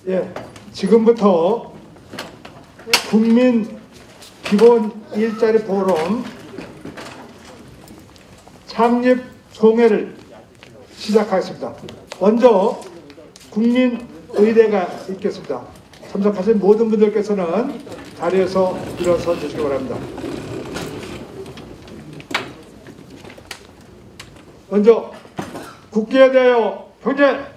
예, 지금부터 국민 기본 일자리 포럼 창립 송회를 시작하겠습니다. 먼저 국민의례가 있겠습니다. 참석하신 모든 분들께서는 자리에서 일어서 주시기 바랍니다. 먼저 국기에 대하여 경례.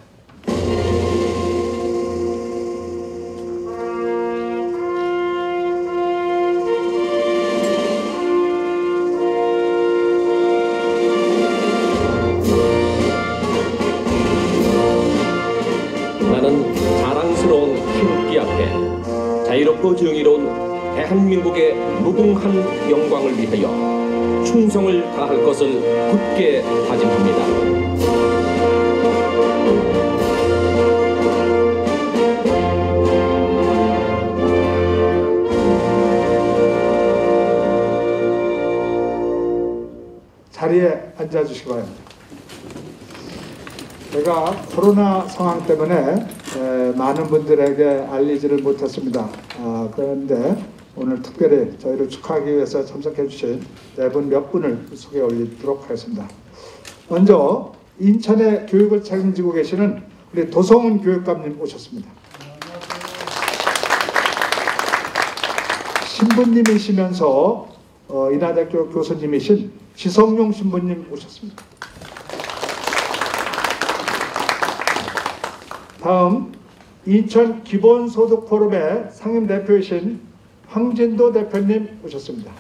나는 자랑스러운 태극기 앞에 자유롭고 정의로운 대한민국의 무궁한 영광을 위하여 충성을 다할 것을 굳게 다짐합니다. 자리에 앉아주시기 바랍니다. 제가 코로나 상황 때문에 많은 분들에게 알리지를 못했습니다. 그런데 오늘 특별히 저희를 축하하기 위해서 참석해 주신 네 분 몇 분을 소개해 올리도록 하겠습니다. 먼저 인천의 교육을 책임지고 계시는 우리 도성훈 교육감님 오셨습니다. 신부님이시면서 인하대학교 교수님이신 지성용 신부님 오셨습니다. 다음 인천 기본소득 포럼의 상임대표이신 황진도 대표님 오셨습니다.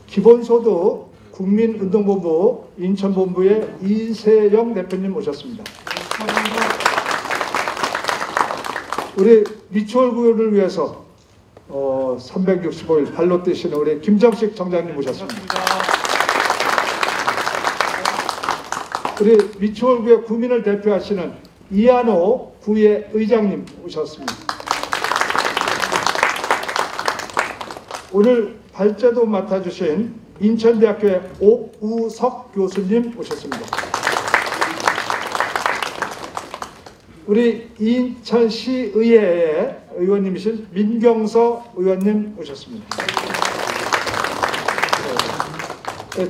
기본소득 국민운동본부 인천본부의 이세영 대표님 오셨습니다. 우리 미추홀구를 위해서 365일 발로 뛰시는 우리 김정식 청장님 오셨습니다. 우리 미추홀구의 구민을 대표하시는 이한호 구의 의장님 오셨습니다. 오늘 발제도 맡아주신 인천대학교의 옥우석 교수님 오셨습니다. 우리 인천시의회의 의원님이신 민경서 의원님 오셨습니다.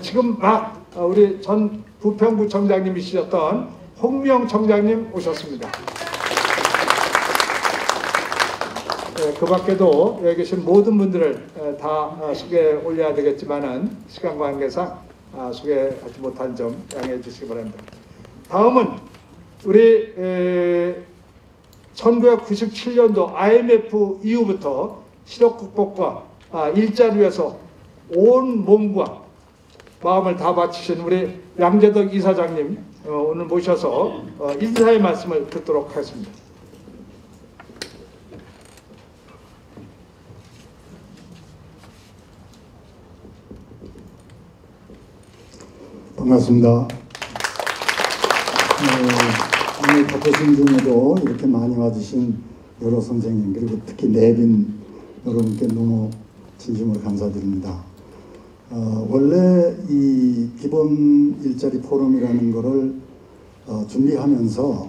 지금 막 우리 전 부평구청장님이셨던 홍명 청장님 오셨습니다. 그 밖에도 여기 계신 모든 분들을 다 소개해 올려야 되겠지만은 시간 관계상 소개하지 못한 점 양해해 주시기 바랍니다. 다음은 우리 1997년도 IMF 이후부터 실업 극복과 일자리 위해서 온 몸과 마음을 다 바치신 우리 양재덕 이사장님 오늘 모셔서 인사의 말씀을 듣도록 하겠습니다. 반갑습니다. 오늘 바쁘신 중에도 이렇게 많이 와주신 여러 선생님 그리고 특히 내빈 여러분께 너무 진심으로 감사드립니다. 원래 이 기본 일자리 포럼이라는 거를 준비하면서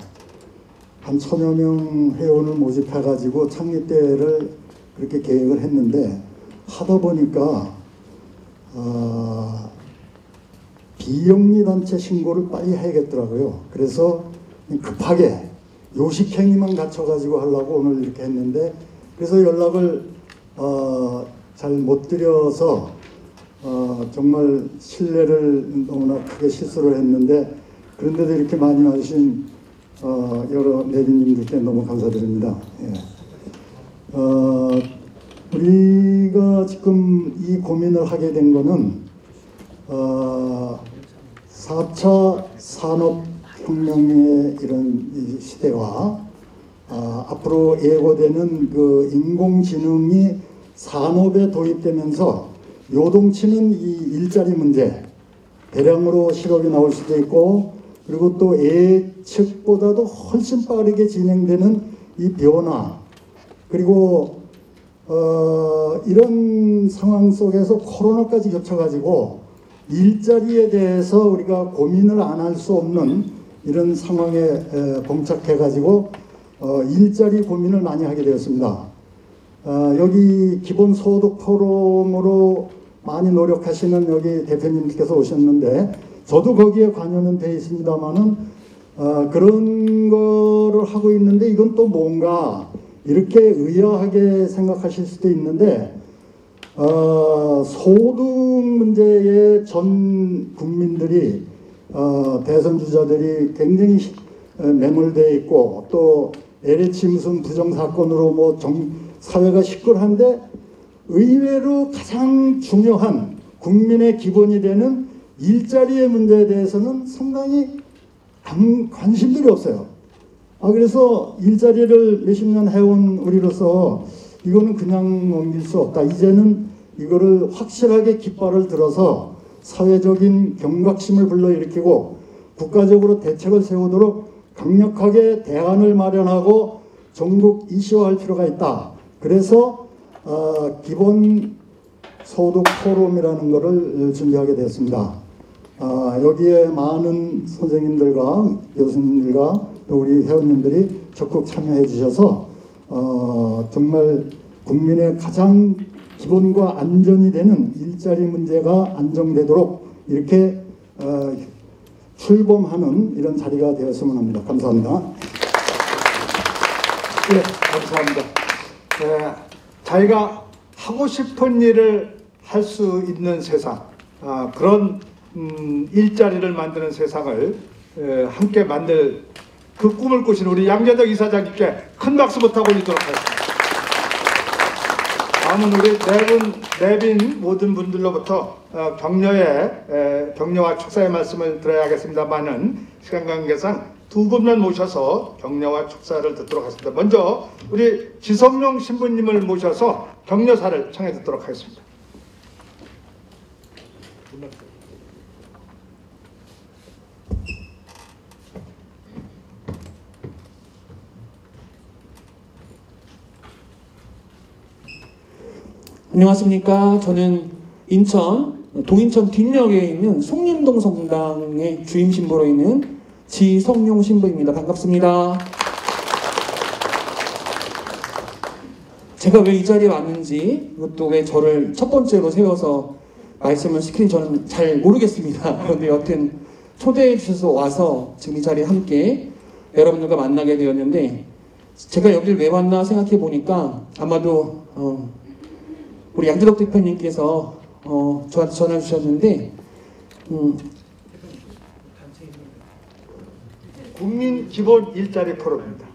한 1000여 명 회원을 모집해 가지고 창립 대회를 그렇게 계획을 했는데 하다 보니까 비영리 단체 신고를 빨리 해야겠더라고요. 그래서 급하게 요식행위만 갖춰 가지고 하려고 오늘 이렇게 했는데 그래서 연락을 잘 못 드려서 정말 신뢰를 너무나 크게 실수를 했는데 그런데도 이렇게 많이 와주신 여러 내빈님들께 너무 감사드립니다. 예. 우리가 지금 이 고민을 하게 된 거는 4차 산업혁명의 이런 이 시대와 앞으로 예고되는 그 인공지능이 산업에 도입되면서 요동치는 이 일자리 문제, 대량으로 실업이 나올 수도 있고 그리고 또 예측보다도 훨씬 빠르게 진행되는 이 변화 그리고 이런 상황 속에서 코로나까지 겹쳐가지고 일자리에 대해서 우리가 고민을 안 할 수 없는 이런 상황에 봉착해가지고 일자리 고민을 많이 하게 되었습니다. 여기 기본소득 포럼으로 많이 노력하시는 여기 대표님께서 오셨는데 저도 거기에 관여는 돼 있습니다만은 그런 거를 하고 있는데 이건 또 뭔가 이렇게 의아하게 생각하실 수도 있는데 소득 문제에 전 국민들이 대선 주자들이 굉장히 매몰되어 있고 또 LH 무슨 부정사건으로 뭐 사회가 시끌한데 의외로 가장 중요한 국민의 기본이 되는 일자리의 문제에 대해서는 상당히 관심들이 없어요. 그래서 일자리를 몇십 년 해온 우리로서 이거는 그냥 넘길 수 없다. 이제는 이거를 확실하게 깃발을 들어서 사회적인 경각심을 불러일으키고 국가적으로 대책을 세우도록 강력하게 대안을 마련하고 전국 이슈화할 필요가 있다. 그래서 기본 소득 포럼이라는 것을 준비하게 되었습니다. 여기에 많은 선생님들과 교수님들과 또 우리 회원님들이 적극 참여해 주셔서 정말 국민의 가장 기본과 안전이 되는 일자리 문제가 안정되도록 이렇게 출범하는 이런 자리가 되었으면 합니다. 감사합니다. 네, 감사합니다. 자기가 하고 싶은 일을 할 수 있는 세상, 그런 일자리를 만드는 세상을 함께 만들 그 꿈을 꾸신 우리 양재덕 이사장님께 큰 박수 부탁드리도록 하겠습니다. 다음은 우리 내빈 모든 분들로부터 격려와 축사의 말씀을 드려야 하겠습니다만은 시간 관계상 두 분만 모셔서 격려와 축사를 듣도록 하겠습니다. 먼저 우리 지성용 신부님을 모셔서 격려사를 청해 듣도록 하겠습니다. 안녕하십니까. 저는 동인천 뒷역에 있는 송림동 성당의 주임 신부로 있는 지성용 신부입니다. 반갑습니다. 제가 왜 이 자리에 왔는지, 이것도 왜 저를 첫 번째로 세워서 말씀을 시키는지 저는 잘 모르겠습니다. 그런데 여튼 초대해 주셔서 와서 지금 이 자리에 함께 여러분들과 만나게 되었는데, 제가 여기를 왜 왔나 생각해 보니까 아마도 우리 양재덕 대표님께서 저한테 전화 주셨는데 국민 기본 일자리 포럼입니다.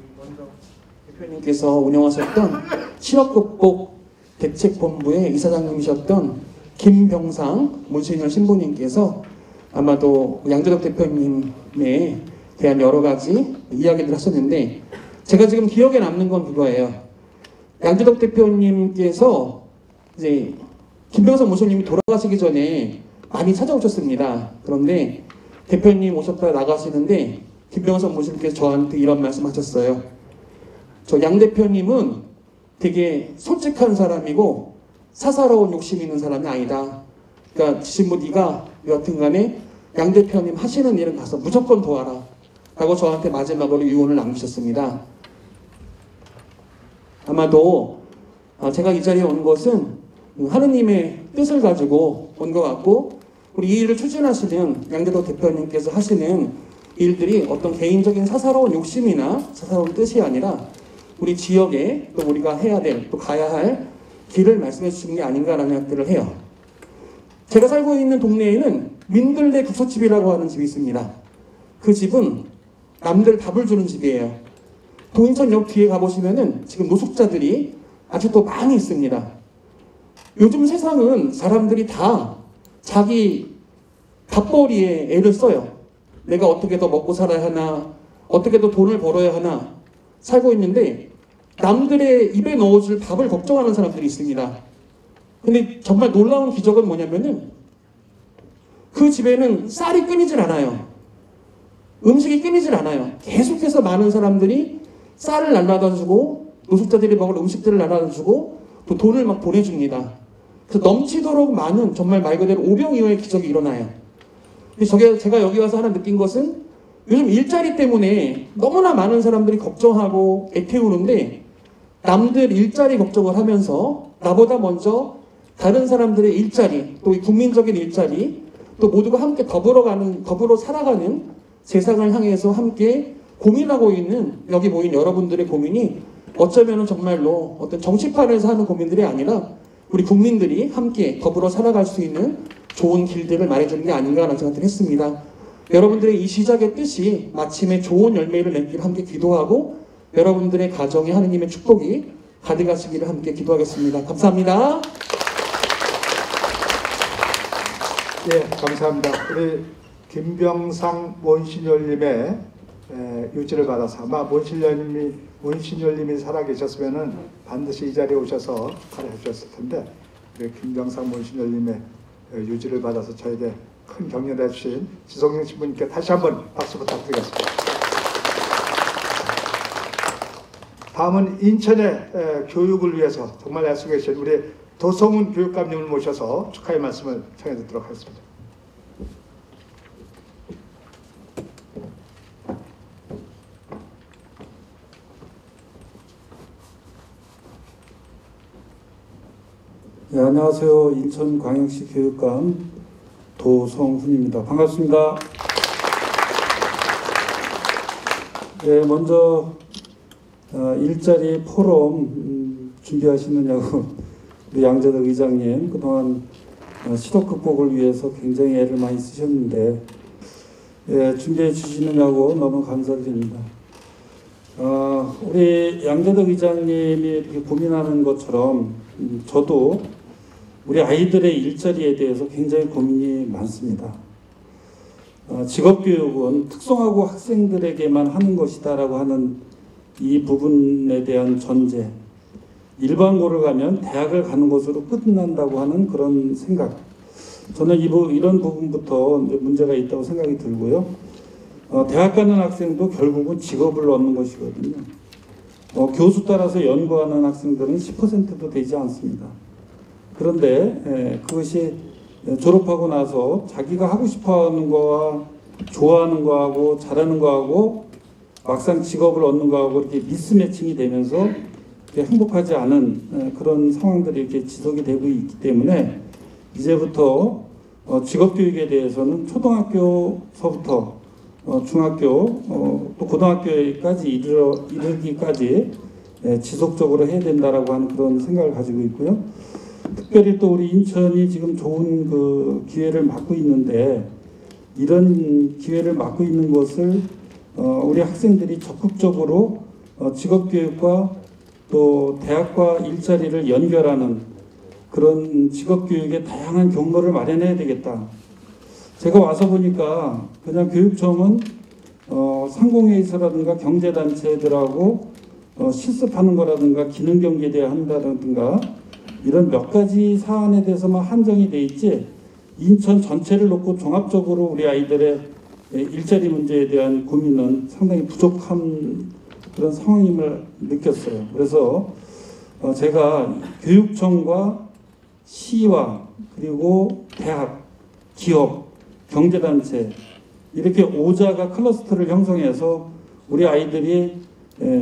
대표님께서 운영하셨던 실업극복 대책본부의 이사장님이셨던 김병상 문신열 신부님께서 아마도 양재덕 대표님에 대한 여러 가지 이야기를 하셨는데, 제가 지금 기억에 남는 건 그거예요. 양재덕 대표님께서 이제 김병상 모소님이 돌아가시기 전에 많이 찾아오셨습니다. 그런데 대표님 오셨다가 나가시는데 김병상 모소님께서 저한테 이런 말씀하셨어요. 저 양 대표님은 되게 솔직한 사람이고 사사로운 욕심 있는 사람이 아니다. 그러니까 신부 네가 여튼간에 양 대표님 하시는 일은 가서 무조건 도와라 라고 저한테 마지막으로 유언을 남기셨습니다. 아마도 제가 이 자리에 온 것은 하느님의 뜻을 가지고 온 것 같고, 우리 이 일을 추진하시는 양재덕 대표님께서 하시는 일들이 어떤 개인적인 사사로운 욕심이나 사사로운 뜻이 아니라 우리 지역에 또 우리가 해야 될, 또 가야 할 길을 말씀해 주시는 게 아닌가라는 생각들을 해요. 제가 살고 있는 동네에는 민들레 국소집이라고 하는 집이 있습니다. 그 집은 남들 밥을 주는 집이에요. 동인천역 뒤에 가보시면은 지금 노숙자들이 아직도 많이 있습니다. 요즘 세상은 사람들이 다 자기 밥벌이에 애를 써요. 내가 어떻게 더 먹고 살아야 하나, 어떻게 더 돈을 벌어야 하나 살고 있는데, 남들의 입에 넣어줄 밥을 걱정하는 사람들이 있습니다. 근데 정말 놀라운 기적은 뭐냐면은 그 집에는 쌀이 끊이질 않아요. 음식이 끊이질 않아요. 계속해서 많은 사람들이 쌀을 날라다 주고, 노숙자들이 먹을 음식들을 날라다 주고, 또 돈을 막 보내줍니다. 그래서 넘치도록 많은, 정말 말 그대로 오병이어의 기적이 일어나요. 근데 제가 여기 와서 하나 느낀 것은 요즘 일자리 때문에 너무나 많은 사람들이 걱정하고 애태우는데 남들 일자리 걱정을 하면서 나보다 먼저 다른 사람들의 일자리, 또 이 국민적인 일자리, 또 모두가 함께 더불어 살아가는 세상을 향해서 함께 고민하고 있는 여기 모인 여러분들의 고민이 어쩌면 정말로 어떤 정치판에서 하는 고민들이 아니라 우리 국민들이 함께 더불어 살아갈 수 있는 좋은 길들을 말해주는 게 아닌가라는 생각을 했습니다. 여러분들의 이 시작의 뜻이 마침내 좋은 열매를 맺기를 함께 기도하고 여러분들의 가정에 하느님의 축복이 가득하시기를 함께 기도하겠습니다. 감사합니다. 예, 감사합니다. 우리 김병상 몬시뇰님의 유지를 받아서 아마 몬시뇰님이 살아계셨으면은 반드시 이 자리에 오셔서 축하를 해주셨을 텐데 우리 김병상 몬시뇰님의 유지를 받아서 저에게 큰 격려를 해주신 지성영 신부님께 다시 한번 박수 부탁드리겠습니다. 다음은 인천의 교육을 위해서 정말 애쓰고 계신 우리 도성훈 교육감님을 모셔서 축하의 말씀을 청해 듣도록 하겠습니다. 네, 안녕하세요. 인천광역시 교육감 도성훈입니다. 반갑습니다. 네, 먼저 일자리 포럼 준비하시느냐고 우리 양재덕 의장님 그동안 시도 극복을 위해서 굉장히 애를 많이 쓰셨는데 준비해 주시느냐고 너무 감사드립니다. 우리 양재덕 의장님이 이렇게 고민하는 것처럼 저도 우리 아이들의 일자리에 대해서 굉장히 고민이 많습니다. 직업교육은 특성화고 학생들에게만 하는 것이다라고 하는 이 부분에 대한 전제, 일반고를 가면 대학을 가는 것으로 끝난다고 하는 그런 생각, 저는 이런 부분부터 문제가 있다고 생각이 들고요. 대학 가는 학생도 결국은 직업을 얻는 것이거든요. 교수 따라서 연구하는 학생들은 10%도 되지 않습니다. 그런데 그것이 졸업하고 나서 자기가 하고 싶어하는 거와 좋아하는 거하고 잘하는 거하고 막상 직업을 얻는 거하고 이렇게 미스매칭이 되면서 행복하지 않은 그런 상황들이 이렇게 지속이 되고 있기 때문에 이제부터 직업교육에 대해서는 초등학교서부터 중학교 또 고등학교까지 이르기까지 지속적으로 해야 된다라고 하는 그런 생각을 가지고 있고요. 특별히 또 우리 인천이 지금 좋은 그 기회를 맞고 있는데 이런 기회를 맞고 있는 것을 우리 학생들이 적극적으로 직업교육과 또 대학과 일자리를 연결하는 그런 직업교육의 다양한 경로를 마련해야 되겠다. 제가 와서 보니까 그냥 교육청은 상공회의소라든가 경제단체들하고 실습하는 거라든가 기능경제대회 한다든가 이런 몇 가지 사안에 대해서만 한정이 돼 있지 인천 전체를 놓고 종합적으로 우리 아이들의 일자리 문제에 대한 고민은 상당히 부족한 그런 상황임을 느꼈어요. 그래서 제가 교육청과 시와 그리고 대학, 기업, 경제단체 이렇게 5자가 클러스터를 형성해서 우리 아이들이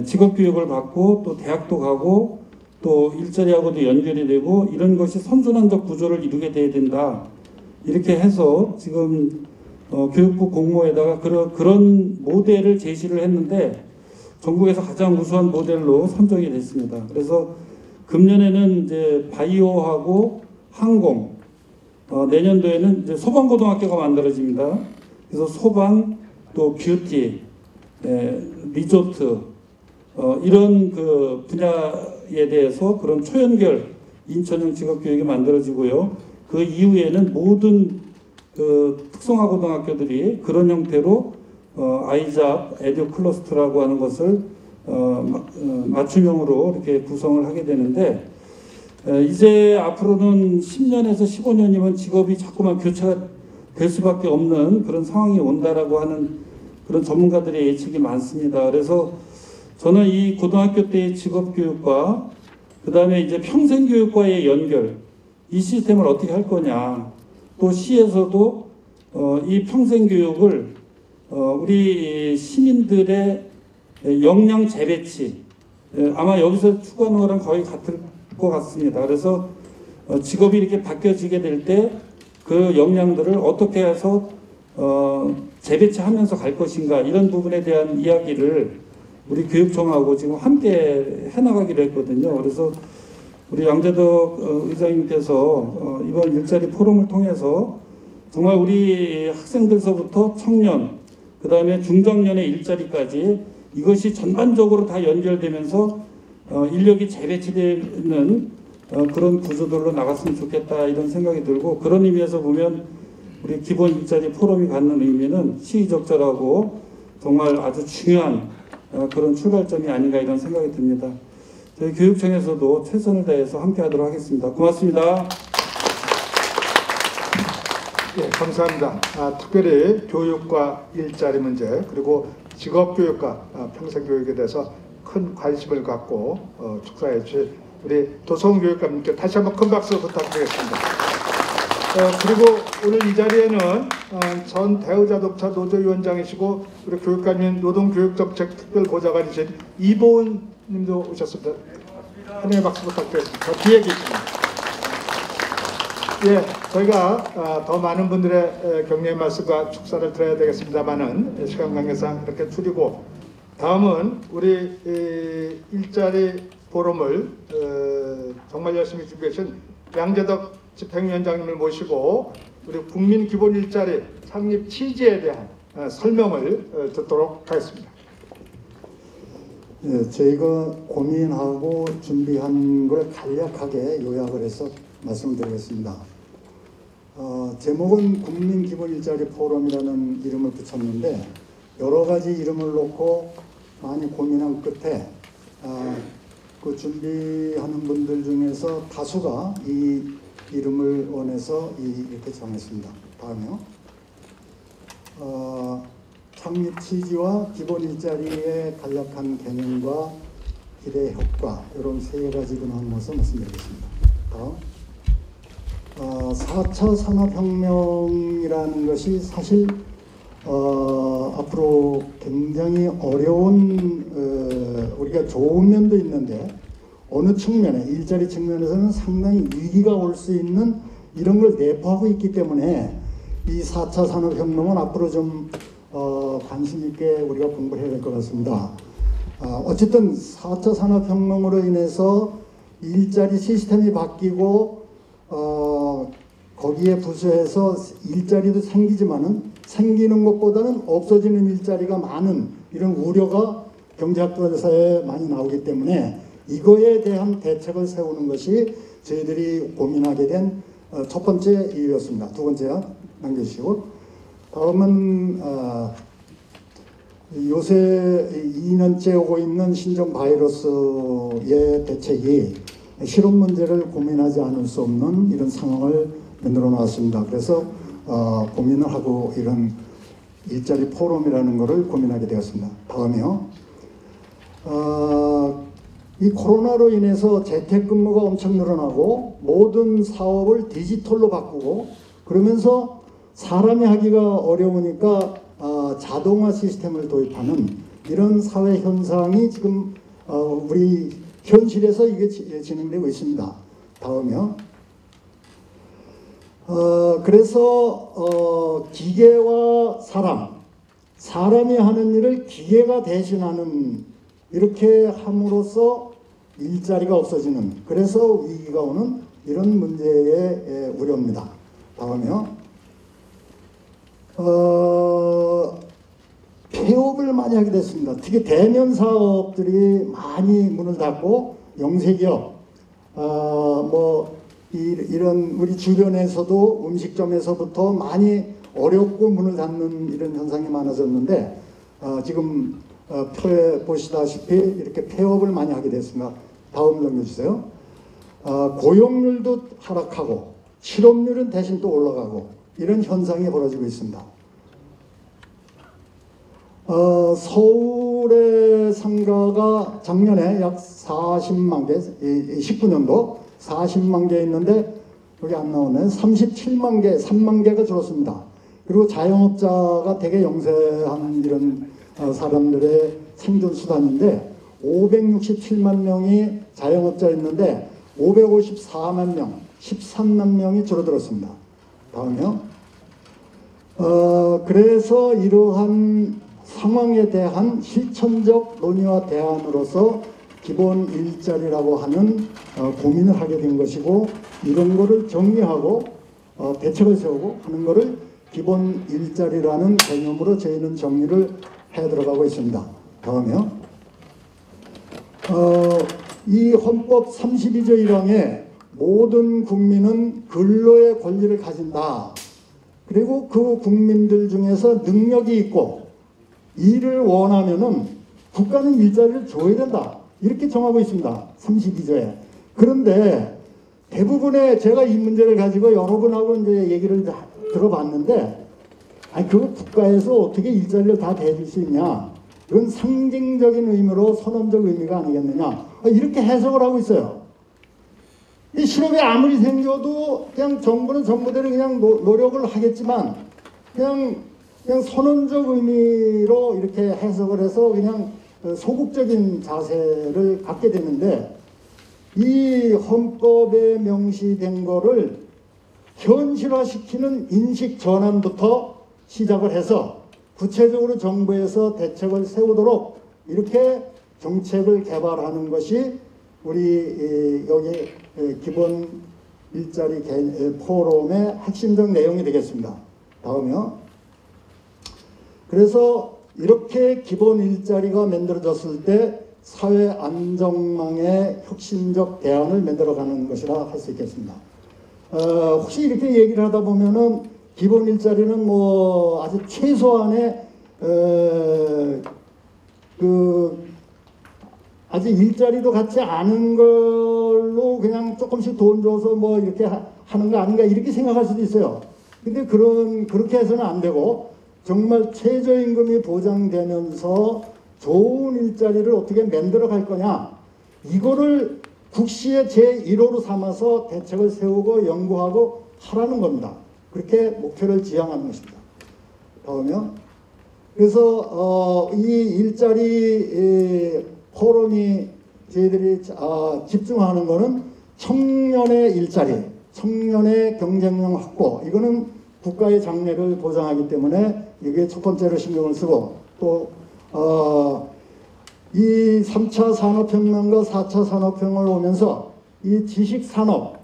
직업교육을 받고 또 대학도 가고 또 일자리하고도 연결이 되고 이런 것이 선순환적 구조를 이루게 돼야 된다. 이렇게 해서 지금 교육부 공모에다가 그런 모델을 제시를 했는데 전국에서 가장 우수한 모델로 선정이 됐습니다. 그래서 금년에는 이제 바이오하고 항공, 내년도에는 이제 소방고등학교가 만들어집니다. 그래서 소방, 또 뷰티, 리조트, 이런 그 분야에 대해서 그런 초연결 인천형 직업교육이 만들어지고요. 그 이후에는 모든 그 특성화고등학교들이 그런 형태로 아이잡 에듀 클러스터라고 하는 것을 맞춤형으로 이렇게 구성을 하게 되는데 이제 앞으로는 10년에서 15년이면 직업이 자꾸만 교체가 될 수밖에 없는 그런 상황이 온다라고 하는 그런 전문가들의 예측이 많습니다. 그래서 저는 이 고등학교 때의 직업교육과 그 다음에 이제 평생교육과의 연결, 이 시스템을 어떻게 할 거냐, 또 시에서도 이 평생교육을 우리 시민들의 역량 재배치, 아마 여기서 추구하는 거랑 거의 같을 것 같습니다. 그래서 직업이 이렇게 바뀌어지게 될 때 그 역량들을 어떻게 해서 재배치하면서 갈 것인가, 이런 부분에 대한 이야기를 우리 교육청하고 지금 함께 해나가기로 했거든요. 그래서 우리 양재덕 의장님께서 이번 일자리 포럼을 통해서 정말 우리 학생들서부터 청년, 그 다음에 중장년의 일자리까지 이것이 전반적으로 다 연결되면서 인력이 재배치되는 그런 구조들로 나갔으면 좋겠다, 이런 생각이 들고, 그런 의미에서 보면 우리 기본 일자리 포럼이 갖는 의미는 시의적절하고 정말 아주 중요한 그런 출발점이 아닌가, 이런 생각이 듭니다. 저희 교육청에서도 최선을 다해서 함께하도록 하겠습니다. 고맙습니다. 예, 감사합니다. 특별히 교육과 일자리 문제, 그리고 직업교육과 평생교육에 대해서 큰 관심을 갖고 축사해 주실 우리 도성훈 교육감님께 다시 한번 큰 박수 부탁드리겠습니다. 그리고 오늘 이 자리에는 전 대우자동차 노조위원장이시고 우리 교육감님 노동교육정책 특별보좌관이신 이보은 님도 오셨습니다. 환영의 박수 부탁드리겠습니다. 저 뒤에 계십니다. 예, 저희가 더 많은 분들의 격려의 말씀과 축사를 드려야 되겠습니다만은 시간 관계상 이렇게 줄이고, 다음은 우리 일자리 포럼을 정말 열심히 준비해 주신 양재덕 집행위원장님을 모시고 우리 국민 기본 일자리 창립 취지에 대한 설명을 듣도록 하겠습니다. 네, 저희가 고민하고 준비한 걸 간략하게 요약을 해서 말씀드리겠습니다. 제목은 국민 기본 일자리 포럼이라는 이름을 붙였는데, 여러 가지 이름을 놓고 많이 고민한 끝에 그 준비하는 분들 중에서 다수가 이 이름을 원해서 이렇게 정했습니다. 다음이요. 창립 취지와 기본 일자리의 간략한 개념과 기대 효과, 이런 세 가지 근원해서 말씀드리겠습니다. 다음. 4차 산업혁명이라는 것이 사실 앞으로 굉장히 어려운, 우리가 좋은 면도 있는데 어느 측면에, 일자리 측면에서는 상당히 위기가 올 수 있는 이런 걸 내포하고 있기 때문에 이 4차 산업혁명은 앞으로 좀 관심 있게 우리가 공부를 해야 될 것 같습니다. 어쨌든 4차 산업혁명으로 인해서 일자리 시스템이 바뀌고 거기에 부수해서 일자리도 생기지만은 생기는 것보다는 없어지는 일자리가 많은, 이런 우려가 경제학자사에 많이 나오기 때문에 이거에 대한 대책을 세우는 것이 저희들이 고민하게 된 첫 번째 이유였습니다. 두 번째 남겨주시고, 다음은 요새 2년째 오고 있는 신종 바이러스의 대책이 실업 문제를 고민하지 않을 수 없는 이런 상황을 만들어 놨습니다. 그래서 고민을 하고 이런 일자리 포럼이라는 것을 고민하게 되었습니다. 다음이요. 이 코로나로 인해서 재택근무가 엄청 늘어나고 모든 사업을 디지털로 바꾸고, 그러면서 사람이 하기가 어려우니까 자동화 시스템을 도입하는 이런 사회 현상이 지금 우리 현실에서 이게 진행되고 있습니다. 다음이요. 그래서 기계와 사람이 하는 일을 기계가 대신하는, 이렇게 함으로써 일자리가 없어지는, 그래서 위기가 오는 이런 문제의 우려입니다. 다음이요. 폐업을 많이 하게 됐습니다. 특히 대면 사업들이 많이 문을 닫고 영세기업, 이런 우리 주변에서도 음식점에서부터 많이 어렵고 문을 닫는 이런 현상이 많아졌는데, 지금 표에 보시다시피 이렇게 폐업을 많이 하게 됐습니다. 다음 넘겨주세요. 고용률도 하락하고 실업률은 대신 또 올라가고 이런 현상이 벌어지고 있습니다. 서울의 상가가 작년에 약 40만 개, 19년도 40만 개 있는데 여기 안 나오네. 37만 개, 3만 개가 줄었습니다. 그리고 자영업자가 되게 영세한 이런 사람들의 생존 수단인데 567만 명이 자영업자였는데 554만 명, 13만 명이 줄어들었습니다. 다음이요. 그래서 이러한 상황에 대한 실천적 논의와 대안으로서 기본 일자리라고 하는 고민을 하게 된 것이고, 이런 거를 정리하고 대책을 세우고 하는 거를 기본 일자리라는 개념으로 저희는 정리를 해 들어가고 있습니다. 다음이요. 이 헌법 32조 1항에 모든 국민은 근로의 권리를 가진다. 그리고 그 국민들 중에서 능력이 있고 일을 원하면은 국가는 일자리를 줘야 된다. 이렇게 정하고 있습니다. 32조에. 그런데 대부분의 제가 이 문제를 가지고 여러분하고 이제 얘기를 들어봤는데, 아니 그 국가에서 어떻게 일자리를 다 대줄 수 있냐? 이건 상징적인 의미로 선언적 의미가 아니겠느냐? 이렇게 해석을 하고 있어요. 이 실업이 아무리 생겨도 그냥 정부는 정부대로 그냥 노력을 하겠지만 그냥 선언적 의미로 이렇게 해석을 해서 그냥 소극적인 자세를 갖게 되는데, 이 헌법에 명시된 거를 현실화시키는 인식 전환부터 시작을 해서 구체적으로 정부에서 대책을 세우도록 이렇게 정책을 개발하는 것이 우리 여기 기본 일자리 포럼의 핵심적 내용이 되겠습니다. 다음이요. 그래서 이렇게 기본 일자리가 만들어졌을 때 사회 안정망의 혁신적 대안을 만들어가는 것이라 할 수 있겠습니다. 혹시 이렇게 얘기를 하다 보면은 기본 일자리는 뭐 아주 최소한의 아직 일자리도 갖지 않은 걸로 그냥 조금씩 돈 줘서 뭐 이렇게 하는 거 아닌가 이렇게 생각할 수도 있어요. 근데 그렇게 해서는 안 되고, 정말 최저임금이 보장되면서 좋은 일자리를 어떻게 만들어 갈 거냐, 이거를 국시의 제1호로 삼아서 대책을 세우고 연구하고 하라는 겁니다. 그렇게 목표를 지향하는 것입니다. 다음요. 그래서 이 일자리 포럼이 저희들이 집중하는 거는 청년의 일자리, 청년의 경쟁력 확보, 이거는 국가의 장래를 보장하기 때문에 이게 첫 번째로 신경을 쓰고, 또 이 3차 산업혁명과 4차 산업혁명을 오면서 이 지식산업,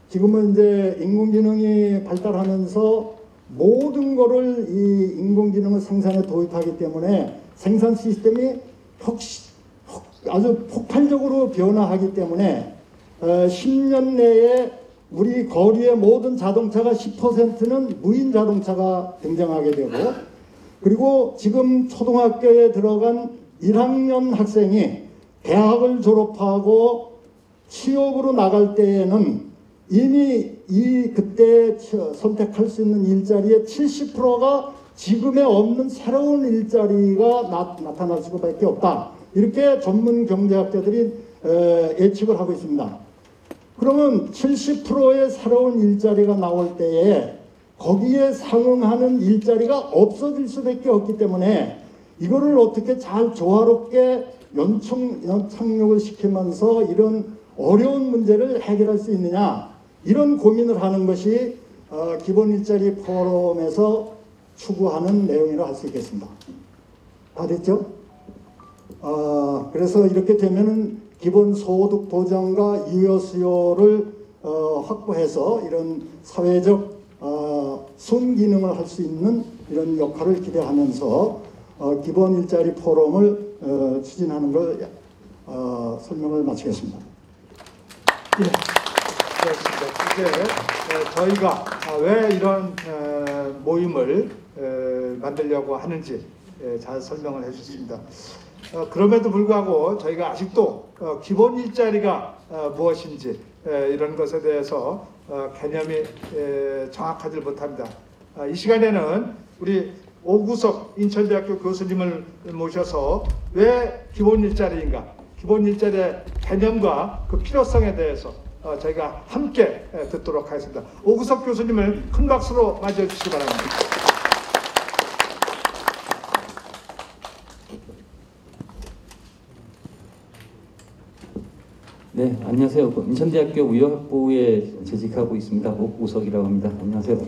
지금은 이제 인공지능이 발달하면서 모든 거를 이 인공지능을 생산에 도입하기 때문에 생산 시스템이 아주 폭발적으로 변화하기 때문에 10년 내에 우리 거리의 모든 자동차가 10%는 무인 자동차가 등장하게 되고, 그리고 지금 초등학교에 들어간 1학년 학생이 대학을 졸업하고 취업으로 나갈 때에는 이미 그때 선택할 수 있는 일자리의 70%가 지금에 없는 새로운 일자리가 나타날 수밖에 없다. 이렇게 전문 경제학자들이 예측을 하고 있습니다. 그러면 70%의 새로운 일자리가 나올 때에 거기에 상응하는 일자리가 없어질 수밖에 없기 때문에 이거를 어떻게 잘 조화롭게 연착륙을 시키면서 이런 어려운 문제를 해결할 수 있느냐, 이런 고민을 하는 것이 기본 일자리 포럼에서 추구하는 내용이라 할 수 있겠습니다. 다 됐죠? 그래서 이렇게 되면은 기본 소득 보장과 유여 수요를 확보해서 이런 사회적 순기능을 할 수 있는 이런 역할을 기대하면서 기본 일자리 포럼을 추진하는 걸 설명을 마치겠습니다. 예, 그렇습니다. 이제 저희가 왜 이런 모임을 만들려고 하는지 잘 설명을 해주셨습니다. 그럼에도 불구하고 저희가 아직도 기본 일자리가 무엇인지 이런 것에 대해서 개념이 정확하지 못합니다. 이 시간에는 우리 오구석 인천대학교 교수님을 모셔서 왜 기본 일자리인가, 기본 일자리의 개념과 그 필요성에 대해서 저희가 함께 듣도록 하겠습니다. 오구석 교수님을 큰 박수로 맞이해 주시기 바랍니다. 네, 안녕하세요. 인천대학교 의료학부에 재직하고 있습니다. 오구석이라고 합니다. 안녕하세요.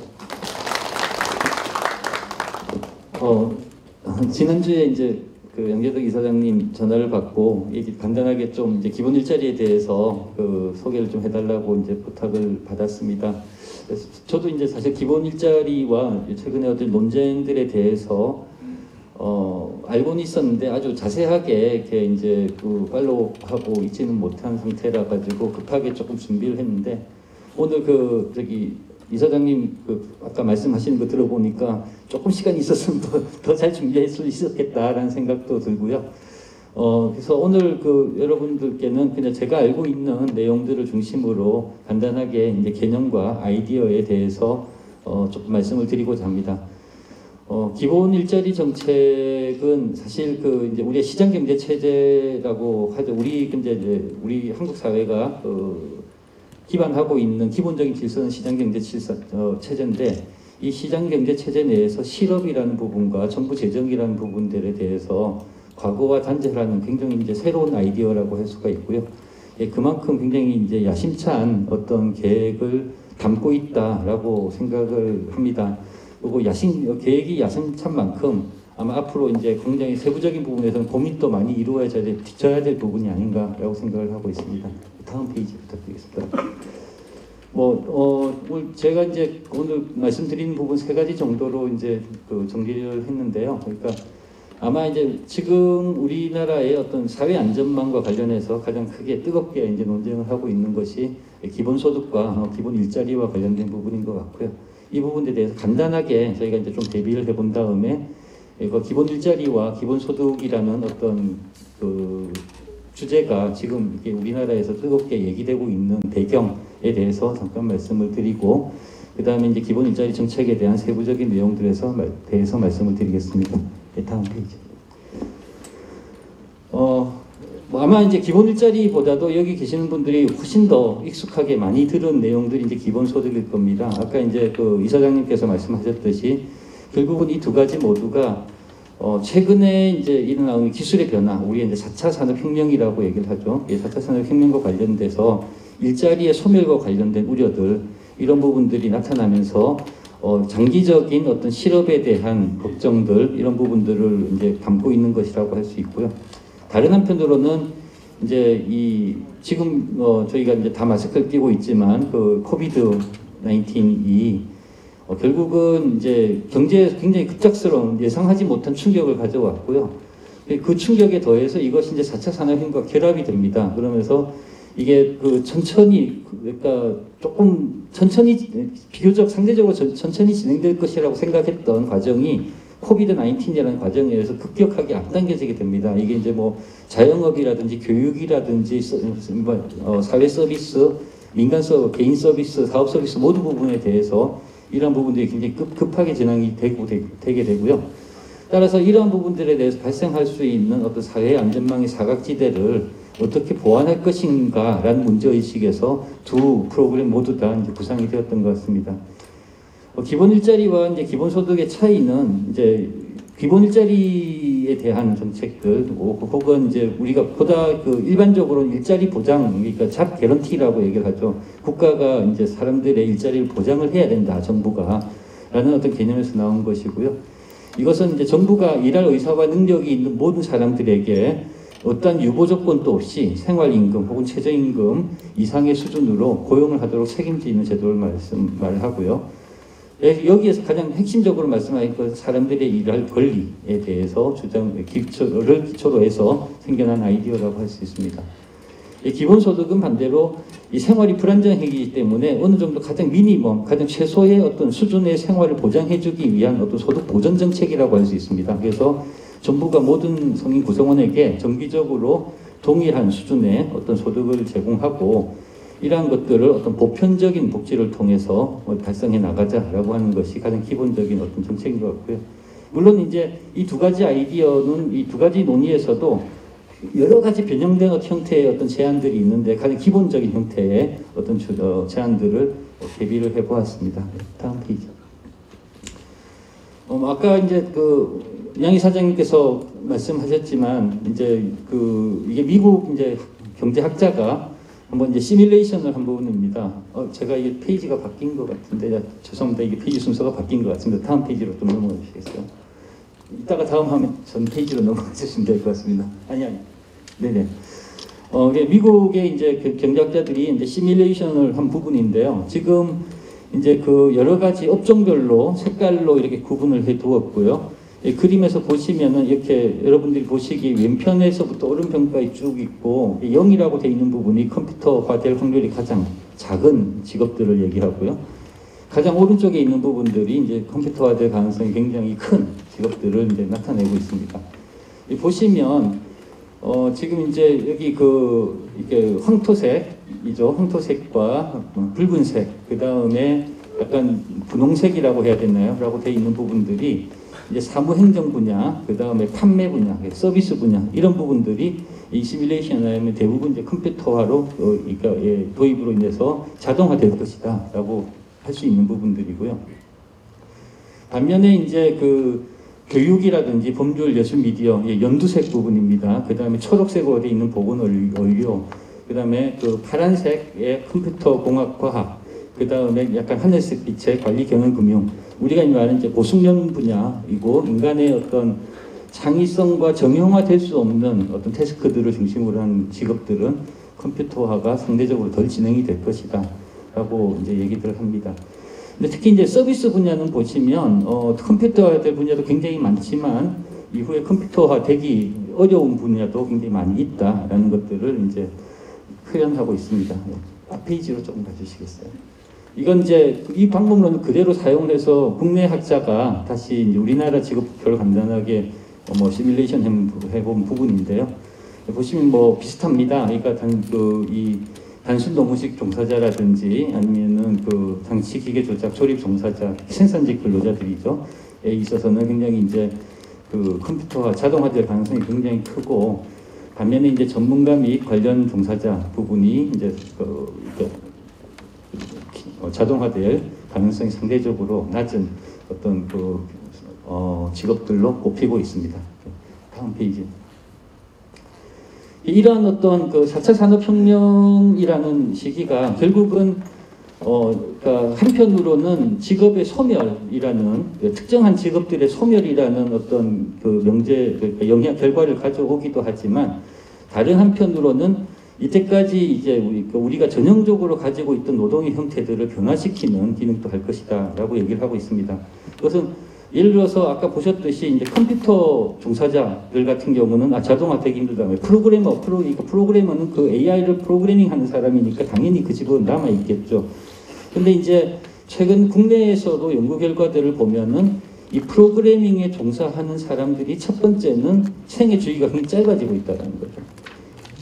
지난주에 이제 그 양재덕 이사장님 전화를 받고 간단하게 좀 이제 기본 일자리에 대해서 그 소개를 좀 해달라고 이제 부탁을 받았습니다. 그래서 저도 이제 사실 기본 일자리와 최근에 어떤 논쟁들에 대해서 알고는 있었는데 아주 자세하게 이렇게 이제 그 팔로우하고 있지는 못한 상태라 가지고 급하게 조금 준비를 했는데 오늘 그 저기 이사장님 그 아까 말씀하시는 거 들어보니까 조금 시간이 있었으면 더 잘 준비할 수 있었겠다라는 생각도 들고요. 그래서 오늘 그 여러분들께는 그냥 제가 알고 있는 내용들을 중심으로 간단하게 이제 개념과 아이디어에 대해서 조금 말씀을 드리고자 합니다. 기본 일자리 정책은 사실 그 이제 우리의 시장 경제 체제라고 하죠. 우리 한국 사회가 기반하고 있는 기본적인 질서는 시장 경제 체제인데 이 시장 경제 체제 내에서 실업이라는 부분과 정부 재정이라는 부분들에 대해서 과거와 단절하는 굉장히 이제 새로운 아이디어라고 할 수가 있고요. 그만큼 굉장히 이제 야심찬 어떤 계획을 담고 있다라고 생각을 합니다. 그리고 계획이 야심찬 만큼 아마 앞으로 이제 굉장히 세부적인 부분에서는 고민도 많이 뒤져야 될 부분이 아닌가라고 생각을 하고 있습니다. 다음 페이지 부탁드리겠습니다. 제가 이제 오늘 말씀드리는 부분 세 가지 정도로 이제 그 정리를 했는데요. 그러니까 아마 이제 지금 우리나라의 어떤 사회 안전망과 관련해서 가장 크게 뜨겁게 이제 논쟁을 하고 있는 것이 기본소득과 기본 일자리와 관련된 부분인 것 같고요. 이 부분에 대해서 간단하게 저희가 이제 좀 대비를 해본 다음에 기본 일자리와 기본 소득이라는 어떤 그 주제가 지금 이게 우리나라에서 뜨겁게 얘기되고 있는 배경에 대해서 잠깐 말씀을 드리고 그 다음에 이제 기본 일자리 정책에 대한 세부적인 내용들에서 대해서 말씀을 드리겠습니다. 네, 다음 페이지. 아마 이제 기본 일자리보다도 여기 계시는 분들이 훨씬 더 익숙하게 많이 들은 내용들이 이제 기본 소득일 겁니다. 아까 이제 그 이사장님께서 말씀하셨듯이 결국은 이 두 가지 모두가 최근에 이제 일어나는 기술의 변화, 우리 이제 4차 산업혁명이라고 얘기를 하죠. 이 4차 산업혁명과 관련돼서 일자리의 소멸과 관련된 우려들, 이런 부분들이 나타나면서 장기적인 어떤 실업에 대한 걱정들, 이런 부분들을 이제 담고 있는 것이라고 할 수 있고요. 다른 한편으로는 이제 지금 저희가 이제 다 마스크를 끼고 있지만 그 코비드 19이 결국은 이제 경제에 굉장히 급작스러운 예상하지 못한 충격을 가져왔고요. 그 충격에 더해서 이것이 이제 4차 산업혁명과 결합이 됩니다. 그러면서 이게 그러니까 조금 비교적 상대적으로 천천히 진행될 것이라고 생각했던 과정이 코비드 19이라는 과정에 의해서 급격하게 앞당겨지게 됩니다. 이게 이제 뭐 자영업이라든지 교육이라든지 사회 서비스, 민간 서비스, 개인 서비스, 사업 서비스 모든 부분에 대해서 이러한 부분들이 굉장히 급하게 진행이 되게 되고요. 따라서 이러한 부분들에 대해서 발생할 수 있는 어떤 사회 안전망의 사각지대를 어떻게 보완할 것인가라는 문제의식에서 두 프로그램 모두 다 이제 구상이 되었던 것 같습니다. 기본 일자리와 이제 기본 소득의 차이는 이제 기본 일자리에 대한 정책들 혹은 이제 우리가 보다 그 일반적으로 일자리 보장, 그러니까 잡 개런티라고 얘기를 하죠. 국가가 이제 사람들의 일자리를 보장을 해야 된다, 정부가 라는 어떤 개념에서 나온 것이고요. 이것은 이제 정부가 일할 의사와 능력이 있는 모든 사람들에게 어떠한 유보 조건도 없이 생활임금 혹은 최저임금 이상의 수준으로 고용을 하도록 책임지는 제도를 말하고요. 여기에서 가장 핵심적으로 말씀하신 것은 사람들의 일할 권리에 대해서 기초를 기초로 해서 생겨난 아이디어라고 할 수 있습니다. 기본소득은 반대로 이 생활이 불안정하기 때문에 어느 정도 가장 가장 최소의 어떤 수준의 생활을 보장해주기 위한 어떤 소득 보전 정책이라고 할 수 있습니다. 그래서 정부가 모든 성인 구성원에게 정기적으로 동일한 수준의 어떤 소득을 제공하고 이러한 것들을 어떤 보편적인 복지를 통해서 달성해 나가자라고 하는 것이 가장 기본적인 어떤 정책인 것 같고요. 물론 이제 이 두 가지 아이디어는 이 두 가지 논의에서도 여러 가지 변형된 형태의 어떤 제안들이 있는데 가장 기본적인 형태의 어떤 제안들을 대비를 해보았습니다. 다음 페이지. 아까 이제 그 양희 사장님께서 말씀하셨지만 이제 이게 미국 이제 경제학자가 한번 이제 시뮬레이션을 한 부분입니다. 제가 이게 페이지가 바뀐 것 같은데 죄송합니다. 이게 페이지 순서가 바뀐 것 같습니다. 다음 페이지로 좀 넘어가 주시겠어요? 이따가 다음 화면 전 페이지로 넘어가 주시면 될 것 같습니다. 아니. 네네. 미국의 이제 그 경제학자들이 이제 시뮬레이션을 한 부분인데요. 지금 이제 그 여러 가지 업종별로 색깔로 이렇게 구분을 해 두었고요. 그림에서 보시면은 이렇게 여러분들이 보시기 왼편에서부터 오른편까지 쭉 있고 0이라고 되어 있는 부분이 컴퓨터화될 확률이 가장 작은 직업들을 얘기하고요. 가장 오른쪽에 있는 부분들이 이제 컴퓨터화될 가능성이 굉장히 큰 직업들을 이제 나타내고 있습니다. 보시면 지금 이제 여기 이게 황토색이죠. 황토색과 붉은색, 그 다음에 약간 분홍색이라고 해야 되나요? 라고 되어 있는 부분들이 이제 사무행정 분야, 그 다음에 판매 분야, 서비스 분야, 이런 부분들이 이 시뮬레이션에 하면 대부분 이제 컴퓨터화로, 그러니까 도입으로 인해서 자동화될 것이다. 라고 할 수 있는 부분들이고요. 반면에 이제 교육이라든지 법률, 예술, 미디어, 연두색 부분입니다. 그 다음에 초록색으로 되어 있는 보건의료, 그 다음에 파란색의 컴퓨터 공학 과학, 그 다음에 약간 하늘색 빛의 관리 경영 금융, 우리가 말하는 이제 고숙련 분야이고 인간의 어떤 창의성과 정형화될 수 없는 어떤 태스크들을 중심으로 한 직업들은 컴퓨터화가 상대적으로 덜 진행이 될 것이다. 라고 이제 얘기들을 합니다. 근데 특히 이제 서비스 분야는 보시면 컴퓨터화될 분야도 굉장히 많지만 이후에 컴퓨터화되기 어려운 분야도 굉장히 많이 있다라는 것들을 이제 표현하고 있습니다. 앞 페이지로 조금 가주시겠어요? 이건 이제 이 방법론을 그대로 사용해서 국내 학자가 다시 이제 우리나라 직업별 간단하게 시뮬레이션 해본 부분인데요. 보시면 비슷합니다. 그러니까 단순 노무식 종사자라든지 아니면은 장치 기계 조작 조립 종사자, 생산직 근로자들이죠. 에 있어서는 굉장히 이제 컴퓨터화 자동화될 가능성이 굉장히 크고 반면에 이제 전문가 및 관련 종사자 부분이 이제 자동화될 가능성이 상대적으로 낮은 어떤 직업들로 꼽히고 있습니다. 다음 페이지. 이러한 어떤 4차 산업혁명이라는 시기가 결국은 그러니까 한편으로는 직업의 소멸이라는 특정한 직업들의 소멸이라는 어떤 영향 결과를 가져오기도 하지만 다른 한편으로는 이때까지 이제 우리가 전형적으로 가지고 있던 노동의 형태들을 변화시키는 기능도 할 것이다라고 얘기를 하고 있습니다. 그것은 예를 들어서 아까 보셨듯이 이제 컴퓨터 종사자들 같은 경우는 자동화되기 힘들다. 프로그래머는 AI를 프로그래밍하는 사람이니까 당연히 그 직업은 남아 있겠죠. 근데 이제 최근 국내에서도 연구 결과들을 보면은 이 프로그래밍에 종사하는 사람들이 첫 번째는 생애 주기가 굉장히 짧아지고 있다는 거죠.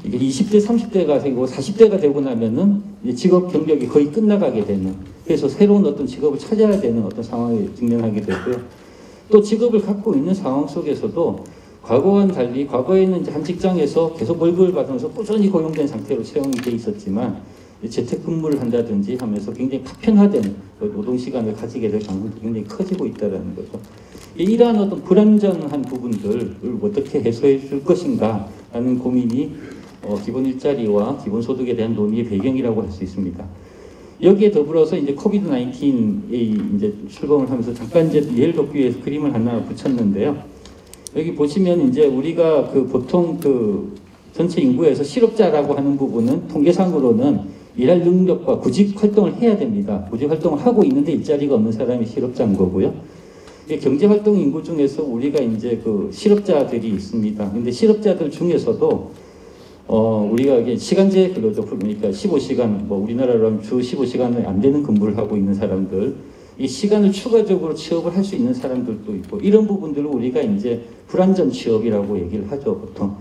이게 20대, 30대가 되고 40대가 되고 나면은 직업 경력이 거의 끝나가게 되는, 그래서 새로운 어떤 직업을 찾아야 되는 어떤 상황에 직면하게 되고요. 또 직업을 갖고 있는 상황 속에서도 과거와는 달리 과거에는 이제 한 직장에서 계속 월급을 받으면서 꾸준히 고용된 상태로 채용이 돼 있었지만 재택근무를 한다든지 하면서 굉장히 파편화된 노동시간을 가지게 될 가능성이 굉장히 커지고 있다는 거죠. 이러한 어떤 불안전한 부분들을 어떻게 해소해 줄 것인가 라는 고민이 기본 일자리와 기본 소득에 대한 논의의 배경이라고 할 수 있습니다. 여기에 더불어서 이제 코비드 19이 이제 출범을 하면서 잠깐 이제 예를 돕기 위해서 그림을 하나 붙였는데요. 여기 보시면 이제 우리가 보통 전체 인구에서 실업자라고 하는 부분은 통계상으로는 일할 능력과 구직 활동을 해야 됩니다. 구직 활동을 하고 있는데 일자리가 없는 사람이 실업자인 거고요. 경제 활동 인구 중에서 우리가 이제 실업자들이 있습니다. 근데 실업자들 중에서도 우리가 이게 시간제 근로죠. 그러니까 15시간, 우리나라로 하면 주 15시간을 안 되는 근무를 하고 있는 사람들, 이 시간을 추가적으로 취업을 할 수 있는 사람들도 있고, 이런 부분들을 우리가 이제 불안전 취업이라고 얘기를 하죠, 보통.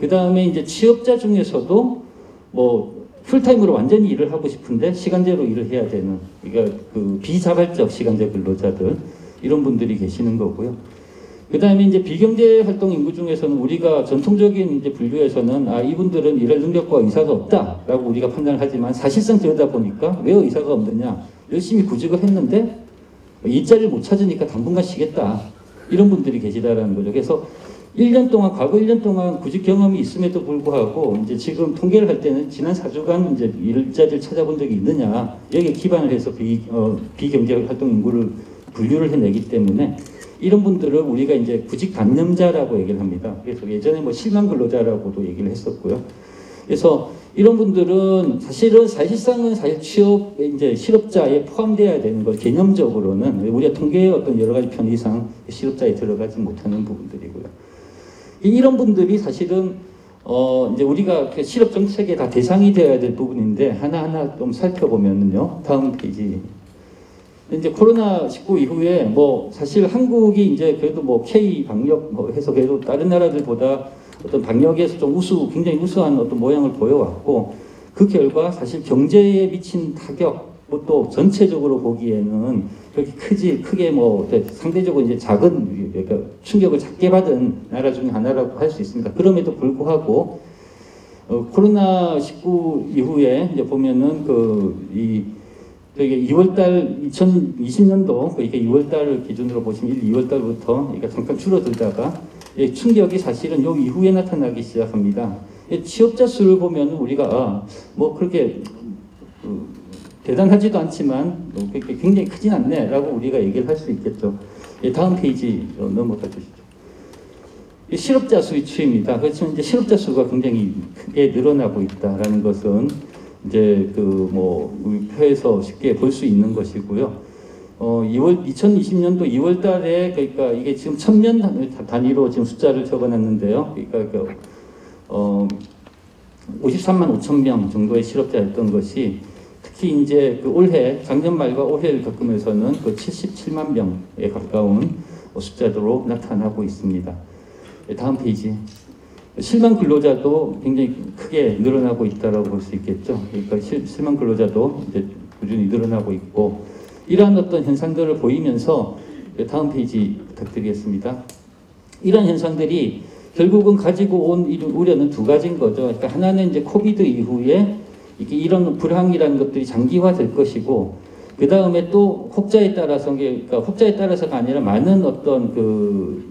그 다음에 이제 취업자 중에서도 풀타임으로 완전히 일을 하고 싶은데 시간제로 일을 해야 되는, 그러니까 비자발적 시간제 근로자들, 이런 분들이 계시는 거고요. 그 다음에 이제 비경제 활동 인구 중에서는 우리가 전통적인 이제 분류에서는 이분들은 일할 능력과 의사가 없다라고 우리가 판단을 하지만 사실상 들여다보니까 왜 의사가 없느냐, 열심히 구직을 했는데 일자리를 못 찾으니까 당분간 쉬겠다, 이런 분들이 계시다라는 거죠. 그래서 1년 동안, 과거 1년 동안 구직 경험이 있음에도 불구하고 이제 지금 통계를 할 때는 지난 4주간 이제 일자리를 찾아본 적이 있느냐, 여기에 기반을 해서 비경제 활동 인구를 분류를 해내기 때문에 이런 분들을 우리가 이제 구직 단념자라고 얘기를 합니다. 그래서 예전에 뭐 실망 근로자라고도 얘기를 했었고요. 그래서 이런 분들은 사실상은 취업, 이제 실업자에 포함되어야 되는 것, 개념적으로는 우리가 통계의 어떤 여러 가지 편의상 실업자에 들어가지 못하는 부분들이고요. 이런 분들이 사실은 이제 우리가 실업 정책의 다 대상이 되어야 될 부분인데 하나하나 좀 살펴보면요. 다음 페이지. 이제 코로나19 이후에 뭐 사실 한국이 이제 그래도 뭐 K 방역 뭐 해서 그래도 다른 나라들보다 어떤 방역에서 좀 굉장히 우수한 어떤 모양을 보여왔고, 그 결과 사실 경제에 미친 타격, 뭐 또 전체적으로 보기에는 그렇게 크게 뭐 상대적으로 이제 작은, 그러니까 충격을 작게 받은 나라 중에 하나라고 할 수 있습니다. 그럼에도 불구하고 코로나19 이후에 이제 보면은 이게 2월달 2020년도 이게 2월달을 기준으로 보시면 2월달부터 그러니까 잠깐 줄어들다가 충격이 사실은 요 이후에 나타나기 시작합니다. 취업자 수를 보면 우리가 뭐 그렇게 대단하지도 않지만 굉장히 크진 않네라고 우리가 얘기를 할 수 있겠죠. 다음 페이지 넘어가 주시죠. 실업자 수의 추이입니다. 그렇지만 이제 실업자 수가 굉장히 크게 늘어나고 있다라는 것은 이제 우리 표에서 쉽게 볼 수 있는 것이고요. 2020년도 2월 달에, 그러니까 이게 지금 1000년 단위로 지금 숫자를 적어놨는데요. 그러니까 53만 5천 명 정도의 실업자였던 것이 특히 이제 올해, 작년 말과 올해를 겪으면서는 77만 명에 가까운 숫자로 나타나고 있습니다. 다음 페이지. 실망 근로자도 굉장히 크게 늘어나고 있다고 볼 수 있겠죠. 그러니까 실망 근로자도 이제 꾸준히 늘어나고 있고, 이러한 어떤 현상들을 보이면서 다음 페이지 부탁드리겠습니다. 이런 현상들이 결국은 가지고 온 우려는 두 가지인 거죠. 그러니까 하나는 이제 코비드 이후에 이런 불황이라는 것들이 장기화될 것이고, 그 다음에 또 혹자에 따라서, 그러니까 혹자에 따라서가 아니라 많은 어떤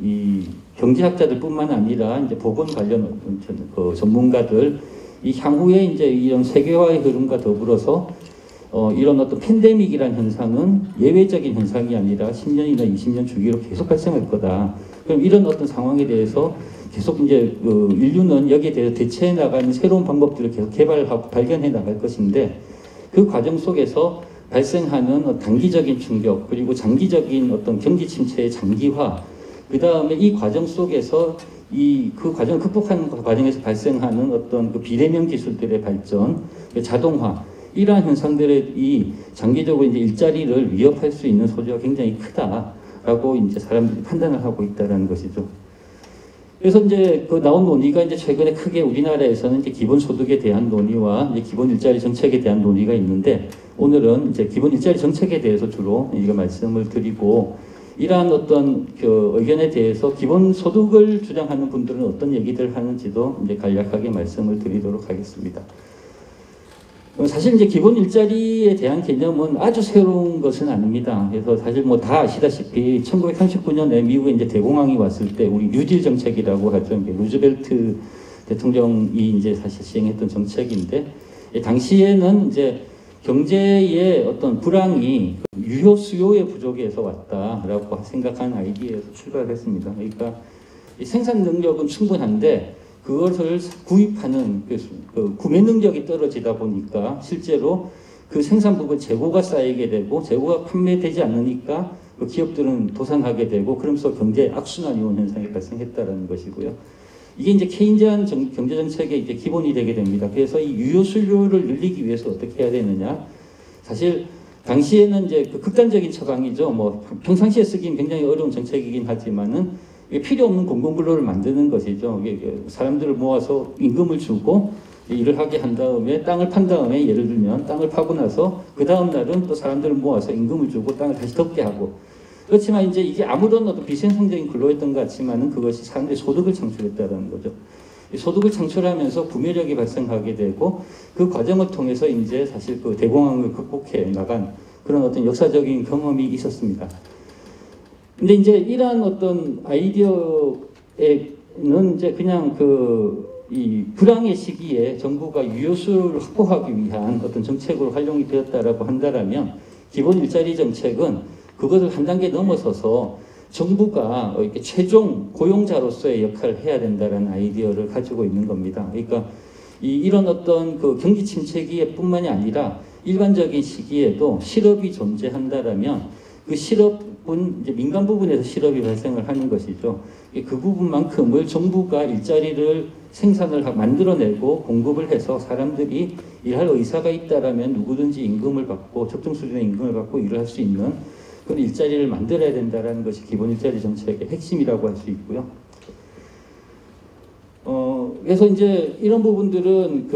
이 경제학자들뿐만 아니라 이제 보건 관련 전문가들, 이 향후에 이제 이런 세계화의 흐름과 더불어서 이런 어떤 팬데믹이라는 현상은 예외적인 현상이 아니라 10년이나 20년 주기로 계속 발생할 거다. 그럼 이런 어떤 상황에 대해서 계속 이제 인류는 여기에 대해서 대처해 나가는 새로운 방법들을 계속 개발하고 발견해 나갈 것인데, 그 과정 속에서 발생하는 단기적인 충격, 그리고 장기적인 어떤 경기 침체의 장기화, 그 다음에 이 과정 속에서 그 과정을 극복하는 과정에서 발생하는 어떤 비대면 기술들의 발전, 자동화, 이러한 현상들의 장기적으로 이제 일자리를 위협할 수 있는 소지가 굉장히 크다라고 이제 사람들이 판단을 하고 있다는 것이죠. 그래서 이제 나온 논의가 이제 최근에 크게 우리나라에서는 이제 기본소득에 대한 논의와 이제 기본 일자리 정책에 대한 논의가 있는데, 오늘은 이제 기본 일자리 정책에 대해서 주로 이거 말씀을 드리고, 이러한 어떤 의견에 대해서 기본소득을 주장하는 분들은 어떤 얘기들 하는지도 이제 간략하게 말씀을 드리도록 하겠습니다. 사실 이제 기본 일자리에 대한 개념은 아주 새로운 것은 아닙니다. 그래서 사실 뭐 다 아시다시피 1939년에 미국에 이제 대공황이 왔을 때 우리 뉴딜 정책이라고 하죠. 루즈벨트 대통령이 이제 사실 시행했던 정책인데, 당시에는 이제 경제의 어떤 불황이 유효 수요의 부족에서 왔다라고 생각하는 아이디어에서 출발했습니다. 그러니까 생산 능력은 충분한데 그것을 구입하는 구매 능력이 떨어지다 보니까 실제로 그 생산 부분 재고가 쌓이게 되고, 재고가 판매되지 않으니까 기업들은 도산하게 되고, 그러면서 경제 악순환이 온 현상이 발생했다라는 것이고요. 이게 이제 케인지안 경제 정책의 이제 기본이 되게 됩니다. 그래서 이 유효 수요를 늘리기 위해서 어떻게 해야 되느냐? 사실 당시에는 이제 극단적인 처방이죠. 뭐 평상시에 쓰기는 굉장히 어려운 정책이긴 하지만은 필요 없는 공공근로를 만드는 것이죠. 사람들을 모아서 임금을 주고 일을 하게 한 다음에 땅을 판 다음에, 예를 들면 땅을 파고 나서 그 다음 날은 또 사람들을 모아서 임금을 주고 땅을 다시 덮게 하고, 그렇지만 이제 이게 아무런 어떤 비생산적인 근로였던 것 같지만은 그것이 사람들의 소득을 창출했다는 거죠. 이 소득을 창출하면서 구매력이 발생하게 되고 그 과정을 통해서 이제 사실 그 대공황을 극복해 나간 그런 어떤 역사적인 경험이 있었습니다. 근데 이제 이러한 어떤 아이디어에는 이제 그냥 이 불황의 시기에 정부가 유효수를 확보하기 위한 어떤 정책으로 활용이 되었다라고 한다라면 기본 일자리 정책은 그것을 한 단계 넘어서서 정부가 이렇게 최종 고용자로서의 역할을 해야 된다라는 아이디어를 가지고 있는 겁니다. 그러니까 이런 어떤 그 경기 침체기에뿐만이 아니라 일반적인 시기에도 실업이 존재한다라면 그 실업은 이제 민간 부분에서 실업이 발생을 하는 것이죠. 그 부분만큼을 정부가 일자리를 생산을 만들어내고 공급을 해서 사람들이 일할 의사가 있다라면 누구든지 임금을 받고 적정 수준의 임금을 받고 일을 할 수 있는 그런 일자리를 만들어야 된다는 것이 기본 일자리 정책의 핵심이라고 할 수 있고요. 그래서 이제 이런 부분들은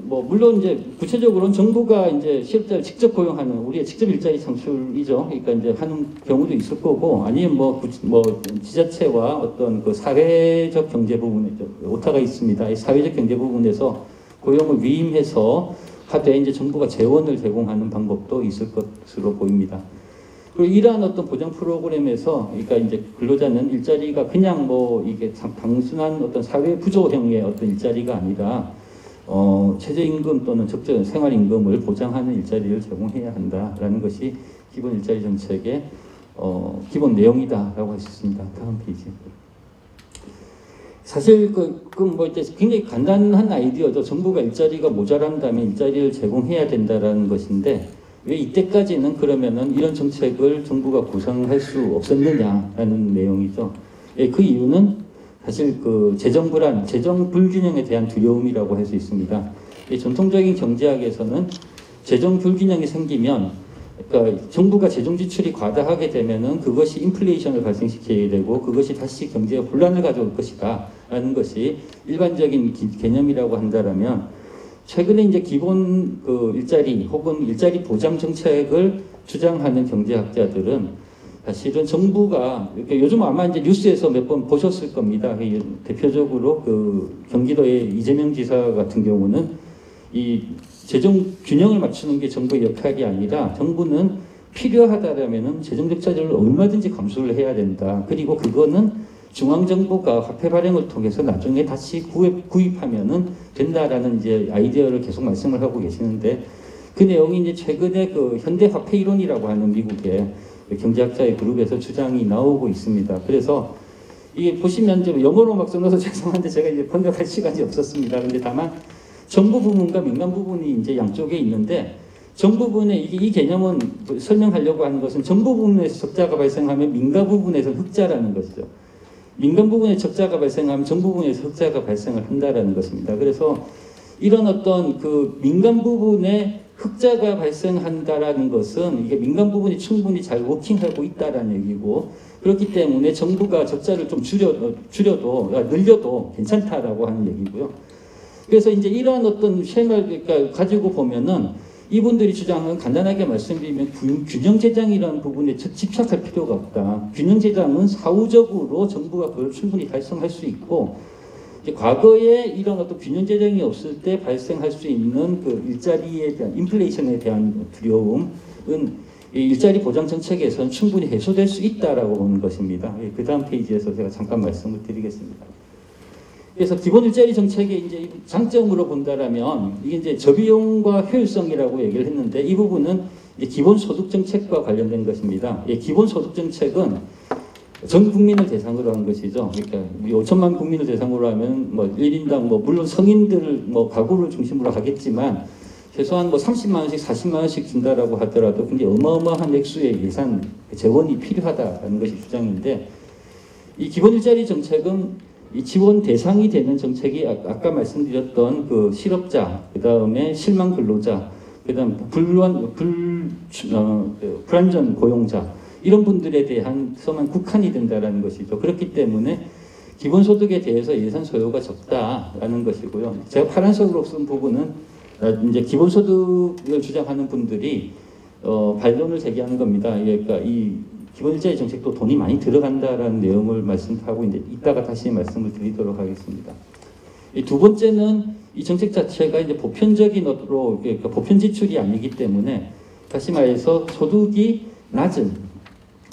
물론 이제 구체적으로는 정부가 이제 실업자를 직접 고용하는 우리의 직접 일자리 창출이죠. 그러니까 이제 하는 경우도 있을 거고 아니면 지자체와 어떤 그 사회적 경제 부분에 오타가 있습니다. 이 사회적 경제 부분에서 고용을 위임해서 하되 이제 정부가 재원을 제공하는 방법도 있을 것으로 보입니다. 그리고 이러한 어떤 보장 프로그램에서, 그러니까 이제 근로자는 일자리가 그냥 이게 단순한 어떤 사회 부조형의 어떤 일자리가 아니라, 최저임금 또는 적정 생활임금을 보장하는 일자리를 제공해야 한다라는 것이 기본 일자리 정책의 기본 내용이다라고 할 수 있습니다. 다음 페이지. 사실 이제 굉장히 간단한 아이디어죠. 정부가 일자리가 모자란다면 일자리를 제공해야 된다라는 것인데. 왜 이때까지는 그러면은 이런 정책을 정부가 구상할 수 없었느냐라는 내용이죠. 그 이유는 사실 재정 불안, 재정 불균형에 대한 두려움이라고 할 수 있습니다. 전통적인 경제학에서는 재정 불균형이 생기면, 그러니까 정부가 재정 지출이 과다하게 되면은 그것이 인플레이션을 발생시키게 되고 그것이 다시 경제에 혼란을 가져올 것이다라는 것이 일반적인 개념이라고 한다라면. 최근에 이제 기본 일자리 혹은 일자리 보장 정책을 주장하는 경제학자들은 사실은 정부가 요즘 아마 이제 뉴스에서 몇 번 보셨을 겁니다. 대표적으로 경기도의 이재명 지사 같은 경우는 이 재정 균형을 맞추는 게 정부의 역할이 아니라 정부는 필요하다라면은 재정 적자를 얼마든지 감수를 해야 된다. 그리고 그거는 중앙정부가 화폐 발행을 통해서 나중에 다시 구입하면은 된다라는 이제 아이디어를 계속 말씀을 하고 계시는데 그 내용이 이제 최근에 현대 화폐 이론이라고 하는 미국의 경제학자의 그룹에서 주장이 나오고 있습니다. 그래서 이게 보시면 좀 영어로 막 써놔서 죄송한데 제가 이제 번역할 시간이 없었습니다. 근데 다만 정부 부분과 민간 부분이 이제 양쪽에 있는데 정부 부분의 이 개념은 설명하려고 하는 것은 정부 부분에서 적자가 발생하면 민간 부분에서 흑자라는 것이죠. 민간 부분에 적자가 발생하면 정부 부분에서 흑자가 발생을 한다라는 것입니다. 그래서 이런 어떤 민간 부분에 흑자가 발생한다라는 것은 이게 민간 부분이 충분히 잘 워킹하고 있다라는 얘기고 그렇기 때문에 정부가 적자를 좀 늘려도 괜찮다라고 하는 얘기고요. 그래서 이제 이러한 어떤 셈을 가지고 보면은 이분들이 주장은 간단하게 말씀드리면 균형재정이라는 부분에 집착할 필요가 없다. 균형재정은 사후적으로 정부가 그걸 충분히 달성할 수 있고 과거에 이런 어떤 균형재정이 없을 때 발생할 수 있는 일자리에 대한 인플레이션에 대한 두려움은 일자리 보장 정책에서는 충분히 해소될 수 있다라고 보는 것입니다. 그 다음 페이지에서 제가 잠깐 말씀을 드리겠습니다. 그래서 기본 일자리 정책의 이제 장점으로 본다라면 이게 이제 저비용과 효율성이라고 얘기를 했는데 이 부분은 이제 기본 소득 정책과 관련된 것입니다. 기본 소득 정책은 전 국민을 대상으로 한 것이죠. 그러니까 우리 5천만 국민을 대상으로 하면 1인당 물론 성인들 가구를 중심으로 하겠지만 최소한 30만 원씩 40만 원씩 준다라고 하더라도 굉장히 어마어마한 액수의 예산 재원이 필요하다라는 것이 주장인데 이 기본 일자리 정책은 이 지원 대상이 되는 정책이 아까 말씀드렸던 실업자, 그 다음에 실망 근로자, 그 다음 불안전 고용자 이런 분들에 대한서만 국한이 된다라는 것이죠. 그렇기 때문에 기본소득에 대해서 예산 소요가 적다라는 것이고요. 제가 파란색으로 쓴 부분은 이제 기본소득을 주장하는 분들이 반론을 제기하는 겁니다. 그러니까 이 기본 일자리 정책도 돈이 많이 들어간다라는 내용을 말씀하고 이제 이따가 다시 말씀을 드리도록 하겠습니다. 이 두 번째는 이 정책 자체가 이제 보편적인 어로 그러니까 보편 지출이 아니기 때문에 다시 말해서 소득이 낮은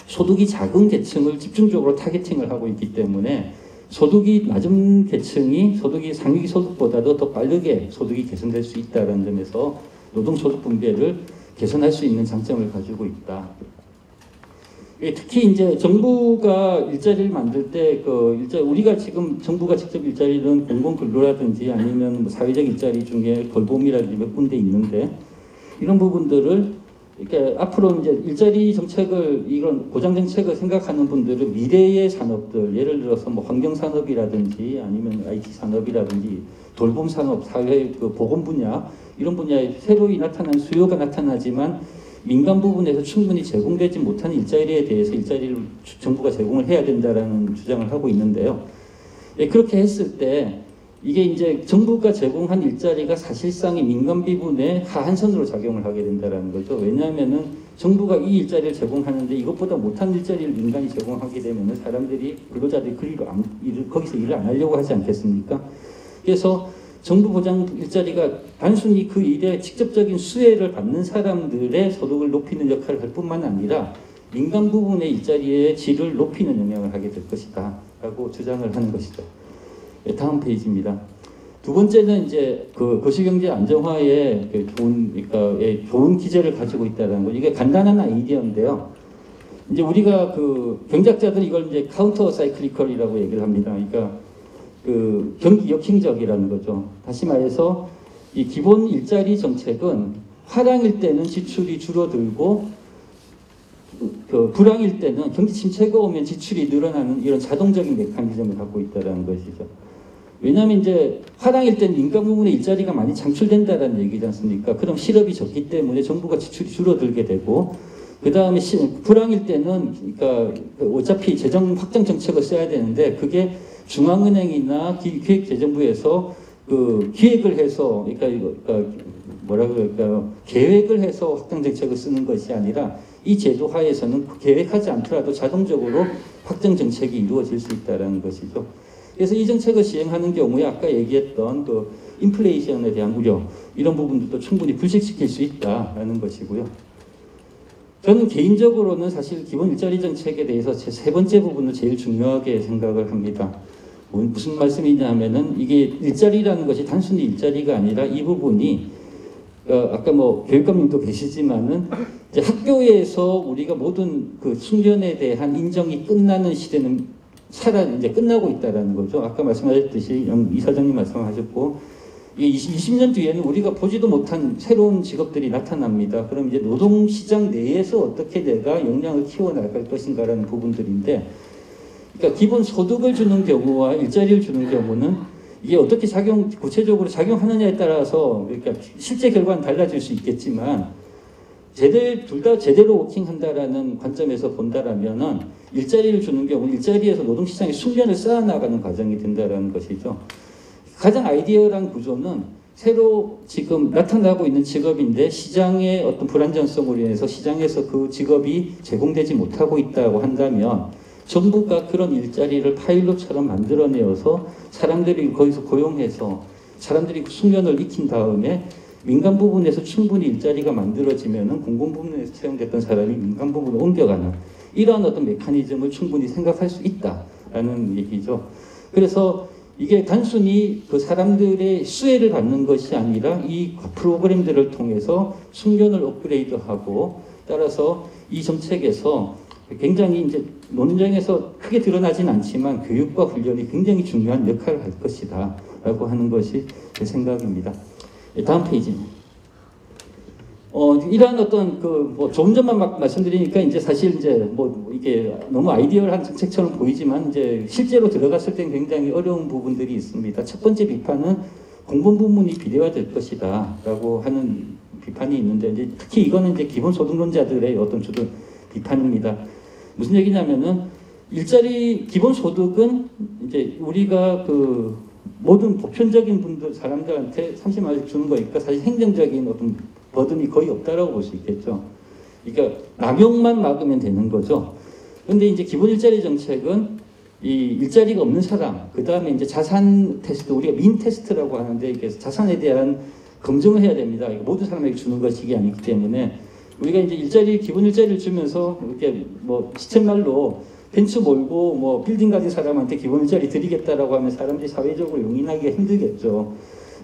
소득이 작은 계층을 집중적으로 타겟팅을 하고 있기 때문에 소득이 낮은 계층이 소득이 상위 소득보다도 더 빠르게 소득이 개선될 수 있다는 점에서 노동소득 분배를 개선할 수 있는 장점을 가지고 있다. 특히 이제 정부가 일자리를 만들 때 우리가 지금 정부가 직접 일자리는 공공근로라든지 아니면 뭐 사회적 일자리 중에 돌봄이라든지 몇 군데 있는데 이런 부분들을 이렇게 앞으로 이제 일자리 정책을 이런 보장 정책을 생각하는 분들은 미래의 산업들 예를 들어서 뭐 환경 산업이라든지 아니면 IT 산업이라든지 돌봄 산업, 사회 그 보건 분야 이런 분야에 새로이 나타난 수요가 나타나지만 민간 부분에서 충분히 제공되지 못한 일자리에 대해서 일자리를 정부가 제공을 해야 된다라는 주장을 하고 있는데요. 그렇게 했을 때 이게 이제 정부가 제공한 일자리가 사실상의 민간 비분의 하한선으로 작용을 하게 된다는 거죠. 왜냐하면은 정부가 이 일자리를 제공하는데 이것보다 못한 일자리를 민간이 제공하게 되면은 사람들이 근로자들이 거기서 일을 안 하려고 하지 않겠습니까? 그래서 정부 보장 일자리가 단순히 그 일에 직접적인 수혜를 받는 사람들의 소득을 높이는 역할을 할 뿐만 아니라 민간 부분의 일자리의 질을 높이는 영향을 하게 될 것이다 라고 주장을 하는 것이죠. 다음 페이지입니다. 두 번째는 이제 그 거시경제 안정화에 좋은 기제를 가지고 있다는 거. 이게 간단한 아이디어인데요. 이제 우리가 그 경제학자들은 이걸 이제 카운터 사이클리컬이라고 얘기를 합니다. 그러니까 그 경기 역행적이라는 거죠. 다시 말해서 이 기본 일자리 정책은 화랑일 때는 지출이 줄어들고 그 불황일 때는 경기 침체가 오면 지출이 늘어나는 이런 자동적인 메커니즘을 갖고 있다는 것이죠. 왜냐하면 이제 화랑일 때는 민간 부문의 일자리가 많이 창출된다는 얘기지 않습니까? 그럼 실업이 적기 때문에 정부가 지출이 줄어들게 되고 그 다음에 불황일 때는 그러니까 어차피 재정 확장 정책을 써야 되는데 그게 중앙은행이나 기획재정부에서 그 기획을 해서 계획을 해서 확장 정책을 쓰는 것이 아니라 이 제도 하에서는 계획하지 않더라도 자동적으로 확장 정책이 이루어질 수 있다는 것이죠. 그래서 이 정책을 시행하는 경우에 아까 얘기했던 그 인플레이션에 대한 우려 이런 부분들도 충분히 불식시킬 수 있다라는 것이고요. 저는 개인적으로는 사실 기본 일자리 정책에 대해서 제 세 번째 부분을 제일 중요하게 생각을 합니다. 무슨 말씀이냐 하면은 이게 일자리라는 것이 단순히 일자리가 아니라 이 부분이 아까 뭐 교육감님도 계시지만은 이제 학교에서 우리가 모든 그 숙련에 대한 인정이 끝나는 시대는 이제 끝나고 있다라는 거죠. 아까 말씀하셨듯이 이사장님 말씀하셨고 이게 20년 뒤에는 우리가 보지도 못한 새로운 직업들이 나타납니다. 그럼 이제 노동시장 내에서 어떻게 내가 역량을 키워나갈 것인가라는 부분들인데 그러니까 기본 소득을 주는 경우와 일자리를 주는 경우는 이게 어떻게 구체적으로 작용하느냐에 따라서 그러니까 실제 결과는 달라질 수 있겠지만 둘 다 제대로 워킹한다라는 관점에서 본다라면은 일자리를 주는 경우 일자리에서 노동시장에 숙련을 쌓아나가는 과정이 된다라는 것이죠. 가장 아이디어란 구조는 새로 지금 나타나고 있는 직업인데 시장의 어떤 불안정성으로 인해서 시장에서 그 직업이 제공되지 못하고 있다고 한다면 정부가 그런 일자리를 파일럿처럼 만들어내어서 사람들이 거기서 고용해서 사람들이 숙련을 익힌 다음에 민간 부분에서 충분히 일자리가 만들어지면은 공공 부문에서 채용됐던 사람이 민간 부문으로 옮겨가는 이러한 어떤 메커니즘을 충분히 생각할 수 있다라는 얘기죠. 그래서 이게 단순히 그 사람들의 수혜를 받는 것이 아니라 이 프로그램들을 통해서 숙련을 업그레이드하고 따라서 이 정책에서 굉장히 이제 논쟁에서 크게 드러나진 않지만 교육과 훈련이 굉장히 중요한 역할을 할 것이다 라고 하는 것이 제 생각입니다. 다음 페이지. 이러한 어떤 뭐 좋은 점만 막 말씀드리니까 이제 사실 이제 뭐 이게 너무 아이디어한 정책처럼 보이지만 이제 실제로 들어갔을 땐 굉장히 어려운 부분들이 있습니다. 첫 번째 비판은 공공 부문이 비대화될 것이다라고 하는 비판이 있는데 이제 특히 이거는 이제 기본소득론자들의 어떤 주도 비판입니다. 무슨 얘기냐면은 기본소득은 이제 우리가 그 모든 보편적인 사람들한테 30만 원씩 주는 거니까 사실 행정적인 어떤 버든이 거의 없다라고 볼 수 있겠죠. 그러니까 남용만 막으면 되는 거죠. 근데 이제 기본 일자리 정책은 이 일자리가 없는 사람, 그 다음에 이제 자산 테스트, 우리가 민 테스트라고 하는데 이게 자산에 대한 검증을 해야 됩니다. 이거 모든 사람에게 주는 것이 아니기 때문에 우리가 이제 기본 일자리를 주면서 이렇게 뭐 시쳇말로 벤츠 몰고 뭐 빌딩 가진 사람한테 기본 일자리 드리겠다라고 하면 사람들이 사회적으로 용인하기가 힘들겠죠.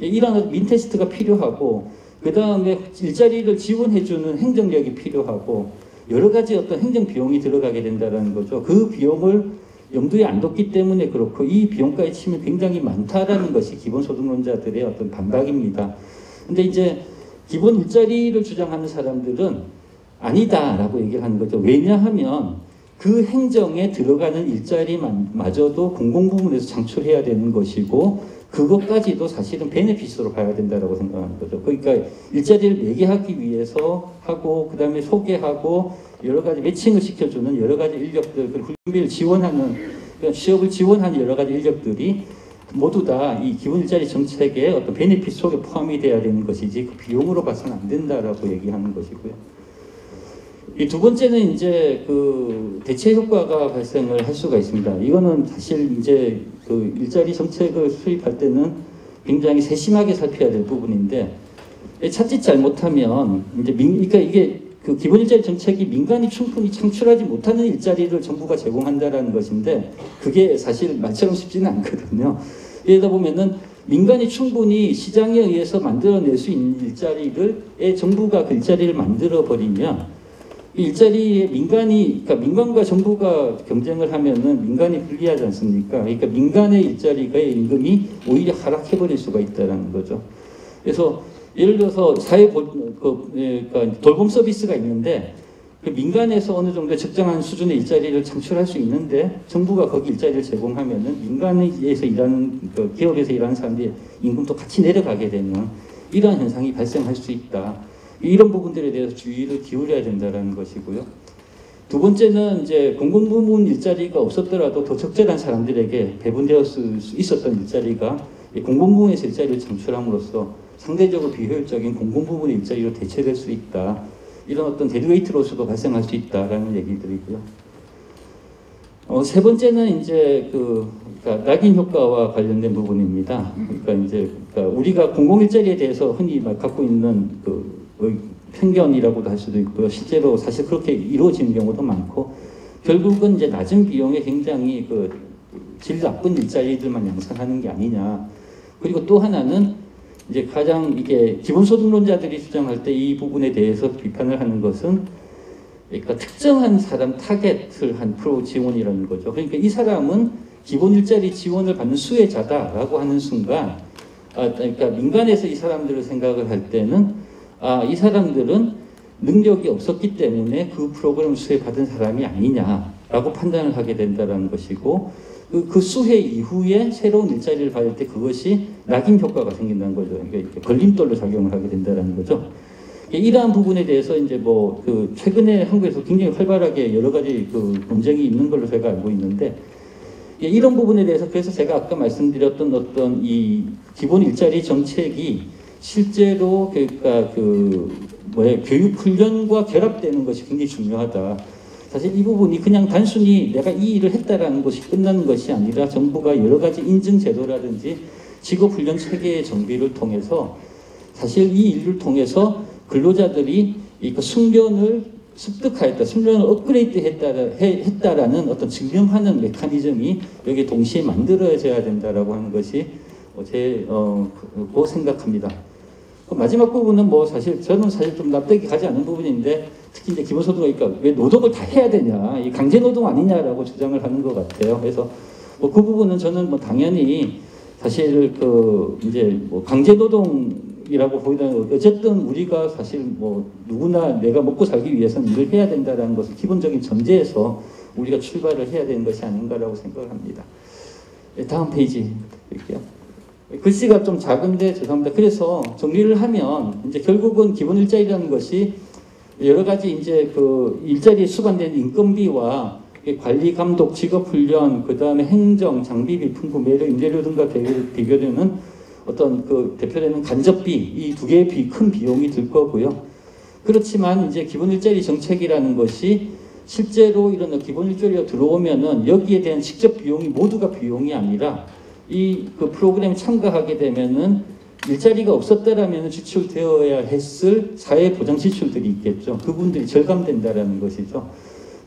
이런 민 테스트가 필요하고, 그 다음에 일자리를 지원해주는 행정력이 필요하고, 여러 가지 어떤 행정 비용이 들어가게 된다는 거죠. 그 비용을 염두에 안 뒀기 때문에 그렇고, 이 비용까지 치면 굉장히 많다라는 것이 기본소득론자들의 어떤 반박입니다. 근데 이제 기본 일자리를 주장하는 사람들은 아니다라고 얘기를 하는 거죠. 왜냐하면 그 행정에 들어가는 일자리마저도 공공부문에서 창출해야 되는 것이고, 그것까지도 사실은 베네핏으로 봐야 된다고 생각하는 거죠. 그러니까 일자리를 매개하기 위해서 하고, 그 다음에 소개하고, 여러 가지 매칭을 시켜주는 여러 가지 인력들, 그리고 훈련비를 지원하는, 그러니까 취업을 지원하는 여러 가지 인력들이 모두 다 이 기본 일자리 정책의 어떤 베네핏 속에 포함이 돼야 되는 것이지, 그 비용으로 봐서는 안 된다라고 얘기하는 것이고요. 이 두 번째는 이제 그 대체 효과가 발생을 할 수가 있습니다. 이거는 사실 이제 그 일자리 정책을 수립할 때는 굉장히 세심하게 살펴야 될 부분인데, 찾지 잘못하면 이제 그러니까 이게 그 기본 일자리 정책이 민간이 충분히 창출하지 못하는 일자리를 정부가 제공한다라는 것인데, 그게 사실 말처럼 쉽지는 않거든요. 이러다 보면은 민간이 충분히 시장에 의해서 만들어낼 수 있는 일자리를 정부가 그 일자리를 만들어 버리면, 이 일자리에 그러니까 민간과 정부가 경쟁을 하면은 민간이 불리하지 않습니까? 그러니까 민간의 일자리가의 임금이 오히려 하락해 버릴 수가 있다는 거죠. 그래서 예를 들어서 그러니까 돌봄 서비스가 있는데, 그 민간에서 어느 정도 적정한 수준의 일자리를 창출할 수 있는데, 정부가 거기 일자리를 제공하면은 민간에서 일하는 그 기업에서 일하는 사람들의 임금도 같이 내려가게 되는 이러한 현상이 발생할 수 있다. 이런 부분들에 대해서 주의를 기울여야 된다는 것이고요. 두 번째는 이제 공공부문 일자리가 없었더라도 더 적절한 사람들에게 배분되었을 수 있었던 일자리가 공공부문에서 일자리를 창출함으로써 상대적으로 비효율적인 공공부문의 일자리로 대체될 수 있다. 이런 어떤 데드웨이트로서도 발생할 수 있다라는 얘기들이고요. 세 번째는 이제 그러니까 낙인 효과와 관련된 부분입니다. 그러니까 우리가 공공일자리에 대해서 흔히 갖고 있는 편견이라고도 할 수도 있고요. 실제로 사실 그렇게 이루어지는 경우도 많고, 결국은 이제 낮은 비용에 굉장히 질 나쁜 일자리들만 양성하는 게 아니냐. 그리고 또 하나는 이제 가장 이게 기본소득론자들이 주장할 때 이 부분에 대해서 비판을 하는 것은, 그러니까 특정한 사람 타겟을 한 프로 지원이라는 거죠. 그러니까 이 사람은 기본 일자리 지원을 받는 수혜자다라고 하는 순간, 그러니까 민간에서 이 사람들을 생각을 할 때는 이 사람들은 능력이 없었기 때문에 그 프로그램을 수혜받은 사람이 아니냐라고 판단을 하게 된다는 것이고, 그 수혜 이후에 새로운 일자리를 받을 때 그것이 낙인 효과가 생긴다는 거죠. 그러니까 걸림돌로 작용을 하게 된다는 거죠. 이러한 부분에 대해서 이제 최근에 한국에서 굉장히 활발하게 여러 가지 논쟁이 있는 걸로 제가 알고 있는데, 이런 부분에 대해서 그래서 제가 아까 말씀드렸던 어떤 이 기본 일자리 정책이 실제로 그러니까 교육 훈련과 결합되는 것이 굉장히 중요하다. 사실 이 부분이 그냥 단순히 내가 이 일을 했다라는 것이 끝나는 것이 아니라, 정부가 여러 가지 인증 제도라든지 직업 훈련 체계의 정비를 통해서 사실 이 일을 통해서 근로자들이 숙련을 습득하였다, 숙련을 업그레이드 했다라는 어떤 증명하는 메커니즘이 여기 동시에 만들어져야 된다라고 하는 것이 고 생각합니다. 마지막 부분은 저는 사실 좀 납득이 가지 않는 부분인데, 특히 이제 기본소득이니까 왜 노동을 다 해야 되냐, 이 강제노동 아니냐라고 주장을 하는 것 같아요. 그래서 그 부분은 저는 당연히 사실 이제 강제노동이라고 보이는, 어쨌든 우리가 사실 누구나 내가 먹고 살기 위해서는 일을 해야 된다는 것을 기본적인 전제에서 우리가 출발을 해야 되는 것이 아닌가라고 생각을 합니다. 다음 페이지 볼게요. 글씨가 좀 작은데 죄송합니다. 그래서 정리를 하면 이제 결국은 기본 일자리라는 것이 여러 가지 이제 일자리에 수반되는 인건비와 관리, 감독, 직업 훈련, 그 다음에 행정, 장비비, 품구, 매료, 임대료 등과 비교되는 어떤 대표되는 간접비, 이 두 개의 큰 비용이 들 거고요. 그렇지만 이제 기본 일자리 정책이라는 것이 실제로 이런 기본 일자리가 들어오면은 여기에 대한 직접 비용이 모두가 비용이 아니라 이 그 프로그램에 참가하게 되면은 일자리가 없었다라면 지출되어야 했을 사회보장 지출들이 있겠죠. 그분들이 절감된다라는 것이죠.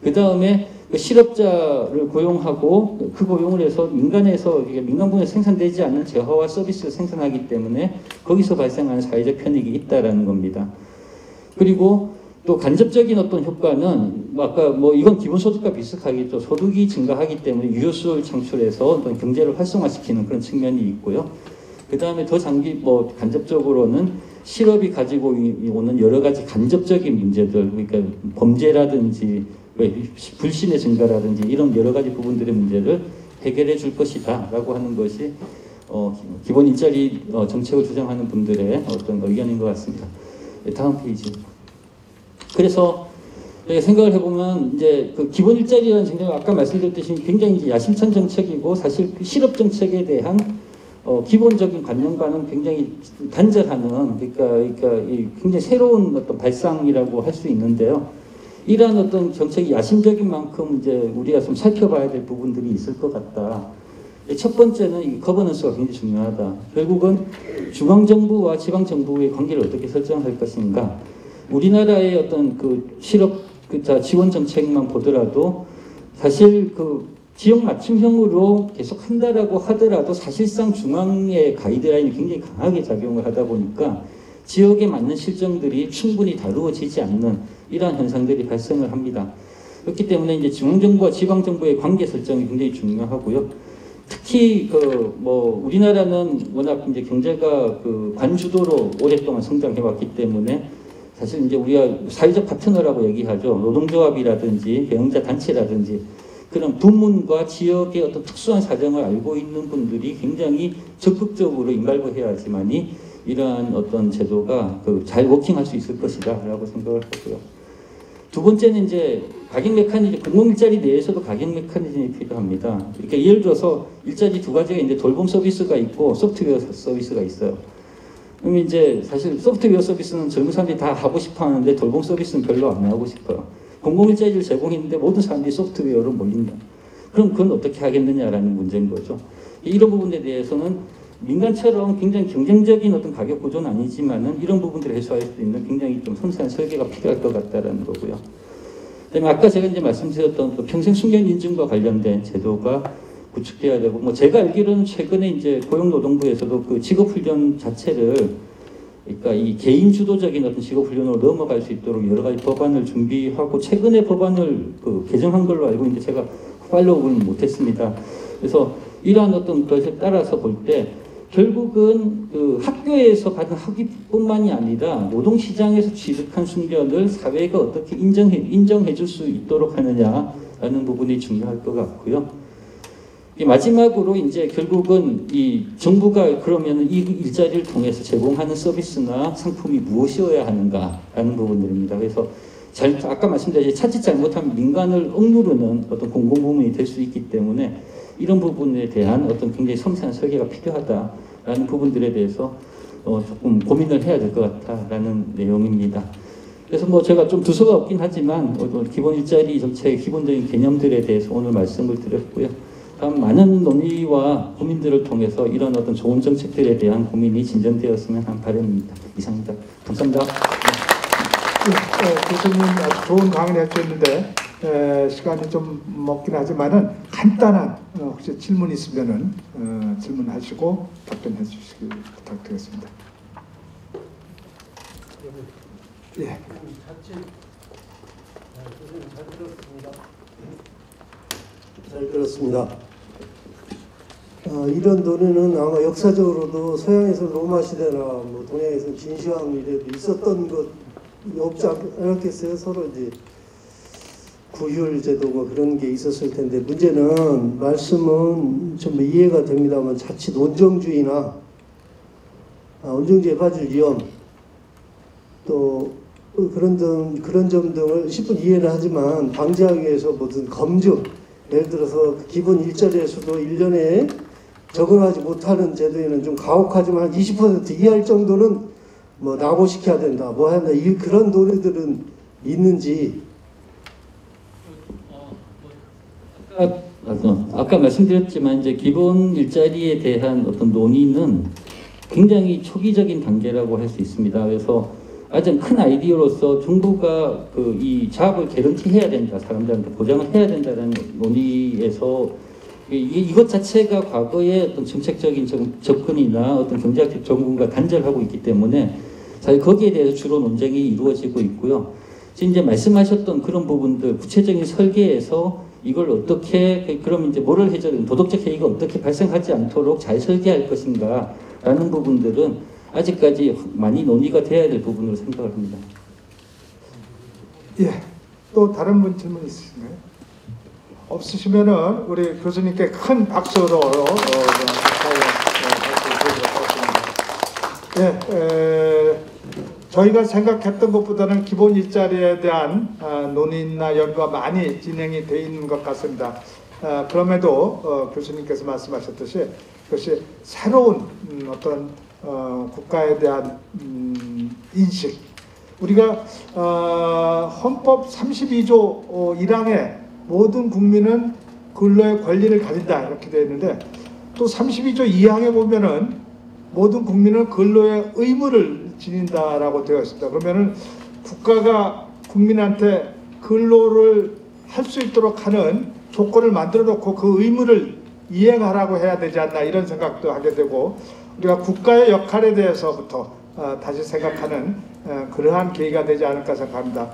그 다음에 그 실업자를 고용하고 그 고용을 해서 민간에서 민간 분야에 생산되지 않는 재화와 서비스를 생산하기 때문에 거기서 발생하는 사회적 편익이 있다라는 겁니다. 그리고 또 간접적인 어떤 효과는 아까 뭐 이건 기본소득과 비슷하겠죠. 소득이 증가하기 때문에 유효수를 창출해서 어떤 경제를 활성화시키는 그런 측면이 있고요. 그 다음에 더 간접적으로는 실업이 가지고 오는 여러 가지 간접적인 문제들, 그러니까 범죄라든지 불신의 증가라든지 이런 여러 가지 부분들의 문제를 해결해 줄 것이다 라고 하는 것이 기본 일자리 정책을 주장하는 분들의 어떤 의견인 것 같습니다. 다음 페이지. 그래서 생각을 해보면 이제 그 기본 일자리라는 정책은 아까 말씀드렸듯이 굉장히 이제 야심찬 정책이고 사실 그 실업 정책에 대한 기본적인 관념과는 굉장히 단절하는 그러니까 굉장히 새로운 어떤 발상이라고 할 수 있는데요. 이러한 어떤 정책이 야심적인 만큼 이제 우리가 좀 살펴봐야 될 부분들이 있을 것 같다. 첫 번째는 이 거버넌스가 굉장히 중요하다. 결국은 중앙정부와 지방정부의 관계를 어떻게 설정할 것인가. 우리나라의 어떤 그 실업 지원 정책만 보더라도 사실 그 지역 맞춤형으로 계속 한다라고 하더라도 사실상 중앙의 가이드라인이 굉장히 강하게 작용을 하다 보니까 지역에 맞는 실정들이 충분히 다루어지지 않는 이러한 현상들이 발생을 합니다. 그렇기 때문에 이제 중앙정부와 지방정부의 관계 설정이 굉장히 중요하고요. 특히 우리나라는 워낙 이제 경제가 그 관주도로 오랫동안 성장해왔기 때문에 사실 이제 우리가 사회적 파트너라고 얘기하죠. 노동조합이라든지 배영자 단체라든지 그런 부문과 지역의 어떤 특수한 사정을 알고 있는 분들이 굉장히 적극적으로 인발부해야지만이 이러한 어떤 제도가 잘 워킹할 수 있을 것이다라고 생각을 하고요. 두 번째는 이제 가격 메커니즘, 공공일자리 내에서도 가격 메커니즘이 필요합니다. 그러니까 예를 들어서 일자리 두 가지가 이제 돌봄 서비스가 있고 소프트웨어 서비스가 있어요. 그럼 이제 사실 소프트웨어 서비스는 젊은 사람들이 다 하고 싶어 하는데 돌봄 서비스는 별로 안 하고 싶어요. 공공일자리를 제공했는데 모든 사람들이 소프트웨어로 몰린다. 그럼 그건 어떻게 하겠느냐라는 문제인 거죠. 이런 부분에 대해서는 민간처럼 굉장히 경쟁적인 어떤 가격 구조는 아니지만은 이런 부분들을 해소할 수 있는 굉장히 좀 섬세한 설계가 필요할 것 같다라는 거고요. 그다음에 아까 제가 이제 말씀드렸던 그 평생 숙련 인증과 관련된 제도가 구축돼야 되고, 제가 알기로는 최근에 이제 고용노동부에서도 그 직업훈련 자체를 그러니까 이 개인 주도적인 어떤 직업훈련으로 넘어갈 수 있도록 여러 가지 법안을 준비하고 최근에 법안을 개정한 걸로 알고 있는데 제가 팔로우는 못했습니다. 그래서 이러한 어떤 것에 따라서 볼 때 결국은 그 학교에서 받은 학위뿐만이 아니라 노동시장에서 취득한 숙련을 사회가 어떻게 인정해 줄 수 있도록 하느냐라는 부분이 중요할 것 같고요. 마지막으로 이제 결국은 이 정부가 그러면 이 일자리를 통해서 제공하는 서비스나 상품이 무엇이어야 하는가라는 부분들입니다. 그래서 아까 말씀드렸듯이 자칫 잘못하면 민간을 억누르는 어떤 공공부문이 될 수 있기 때문에 이런 부분에 대한 어떤 굉장히 섬세한 설계가 필요하다라는 부분들에 대해서 조금 고민을 해야 될 것 같다라는 내용입니다. 그래서 제가 좀 두서가 없긴 하지만 기본 일자리 정책의 기본적인 개념들에 대해서 오늘 말씀을 드렸고요. 다음 많은 논의와 고민들을 통해서 이런 어떤 좋은 정책들에 대한 고민이 진전되었으면 하는 바람입니다. 이상입니다. 감사합니다. 교수님 아주 좋은 강의를 해주셨는데 시간이 좀 먹긴 하지만은 간단한 혹시 질문 있으면은 질문하시고 답변해 주시기 부탁드리겠습니다. 예. 잘 들었습니다. 이런 논의는 아마 역사적으로도 서양에서 로마 시대나 동양에서 진시황 이래도 있었던 것 없지 않았겠어요. 서로 이제 구휼제도 그런 게 있었을 텐데 문제는 말씀은 좀 이해가 됩니다만 자칫 온정주의나 온정주의에 빠질 위험 또 그런 점 등을 10분 이해는 하지만 방지하기 위해서 무슨 검증 예를 들어서 기본 일자리에서도 1년에 적응하지 못하는 제도에는 좀 가혹하지만 20% 이하일 정도는 낙오시켜야 된다. 한다. 그런 논의들은 있는지 아까 말씀드렸지만 이제 기본 일자리에 대한 어떤 논의는 굉장히 초기적인 단계라고 할 수 있습니다. 그래서 가장 큰 아이디어로서 정부가 이 자업을 개런티해야 된다, 사람들한테 보장을 해야 된다는 논의에서 이것 자체가 과거의 어떤 정책적인 접근이나 어떤 경제학적 접근과 단절하고 있기 때문에 사실 거기에 대해서 주로 논쟁이 이루어지고 있고요. 지금 이제 말씀하셨던 그런 부분들 구체적인 설계에서 이걸 어떻게 그럼 이제 모럴 해저드 도덕적 해이가 어떻게 발생하지 않도록 잘 설계할 것인가라는 부분들은 아직까지 많이 논의가 돼야 될 부분으로 생각을 합니다. 예, 또 다른 분 질문 있으신가요? 없으시면은 우리 교수님께 큰 박수로 저희가 생각했던 것보다는 기본 일자리에 대한 논의나 연구가 많이 진행이 되어 있는 것 같습니다. 그럼에도 교수님께서 말씀하셨듯이 그것이 새로운 어떤 국가에 대한 인식, 우리가 헌법 32조 1항에 모든 국민은 근로의 권리를 가진다 이렇게 되어 있는데 또 32조 2항에 보면은 모든 국민은 근로의 의무를 지닌다라고 되어 있습니다. 그러면은 국가가 국민한테 근로를 할 수 있도록 하는 조건을 만들어 놓고 그 의무를 이행하라고 해야 되지 않나 이런 생각도 하게 되고 우리가 국가의 역할에 대해서부터 다시 생각하는 그러한 계기가 되지 않을까 생각합니다.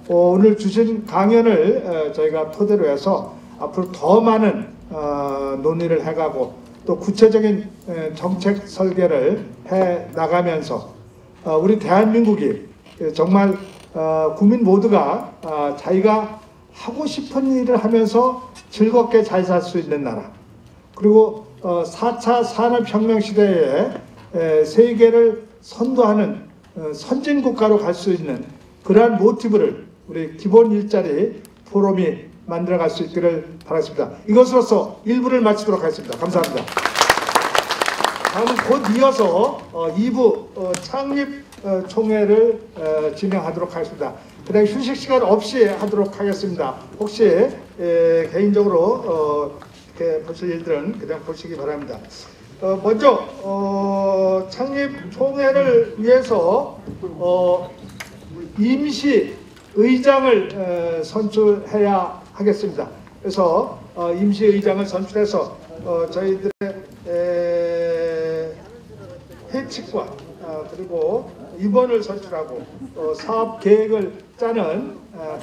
오늘 주신 강연을 저희가 토대로 해서 앞으로 더 많은 논의를 해가고 또 구체적인 정책 설계를 해 나가면서 우리 대한민국이 정말 국민 모두가 자기가 하고 싶은 일을 하면서 즐겁게 잘 살 수 있는 나라, 그리고 4차 산업혁명 시대에 세계를 선도하는 선진국가로 갈 수 있는 그러한 모티브를 우리 기본 일자리 포럼이 만들어갈 수 있기를 바라겠습니다. 이것으로서 1부를 마치도록 하겠습니다. 감사합니다. 다음은 곧 이어서 2부 창립 총회를 진행하도록 하겠습니다. 그다음 휴식 시간 없이 하도록 하겠습니다. 혹시 개인적으로 이렇게 보실 일들은 그냥 보시기 바랍니다. 먼저 창립 총회를 위해서 임시 의장을 선출해야 하겠습니다. 그래서 임시 의장을 선출해서 저희들의 회칙과 그리고 임원을 선출하고 사업 계획을 짜는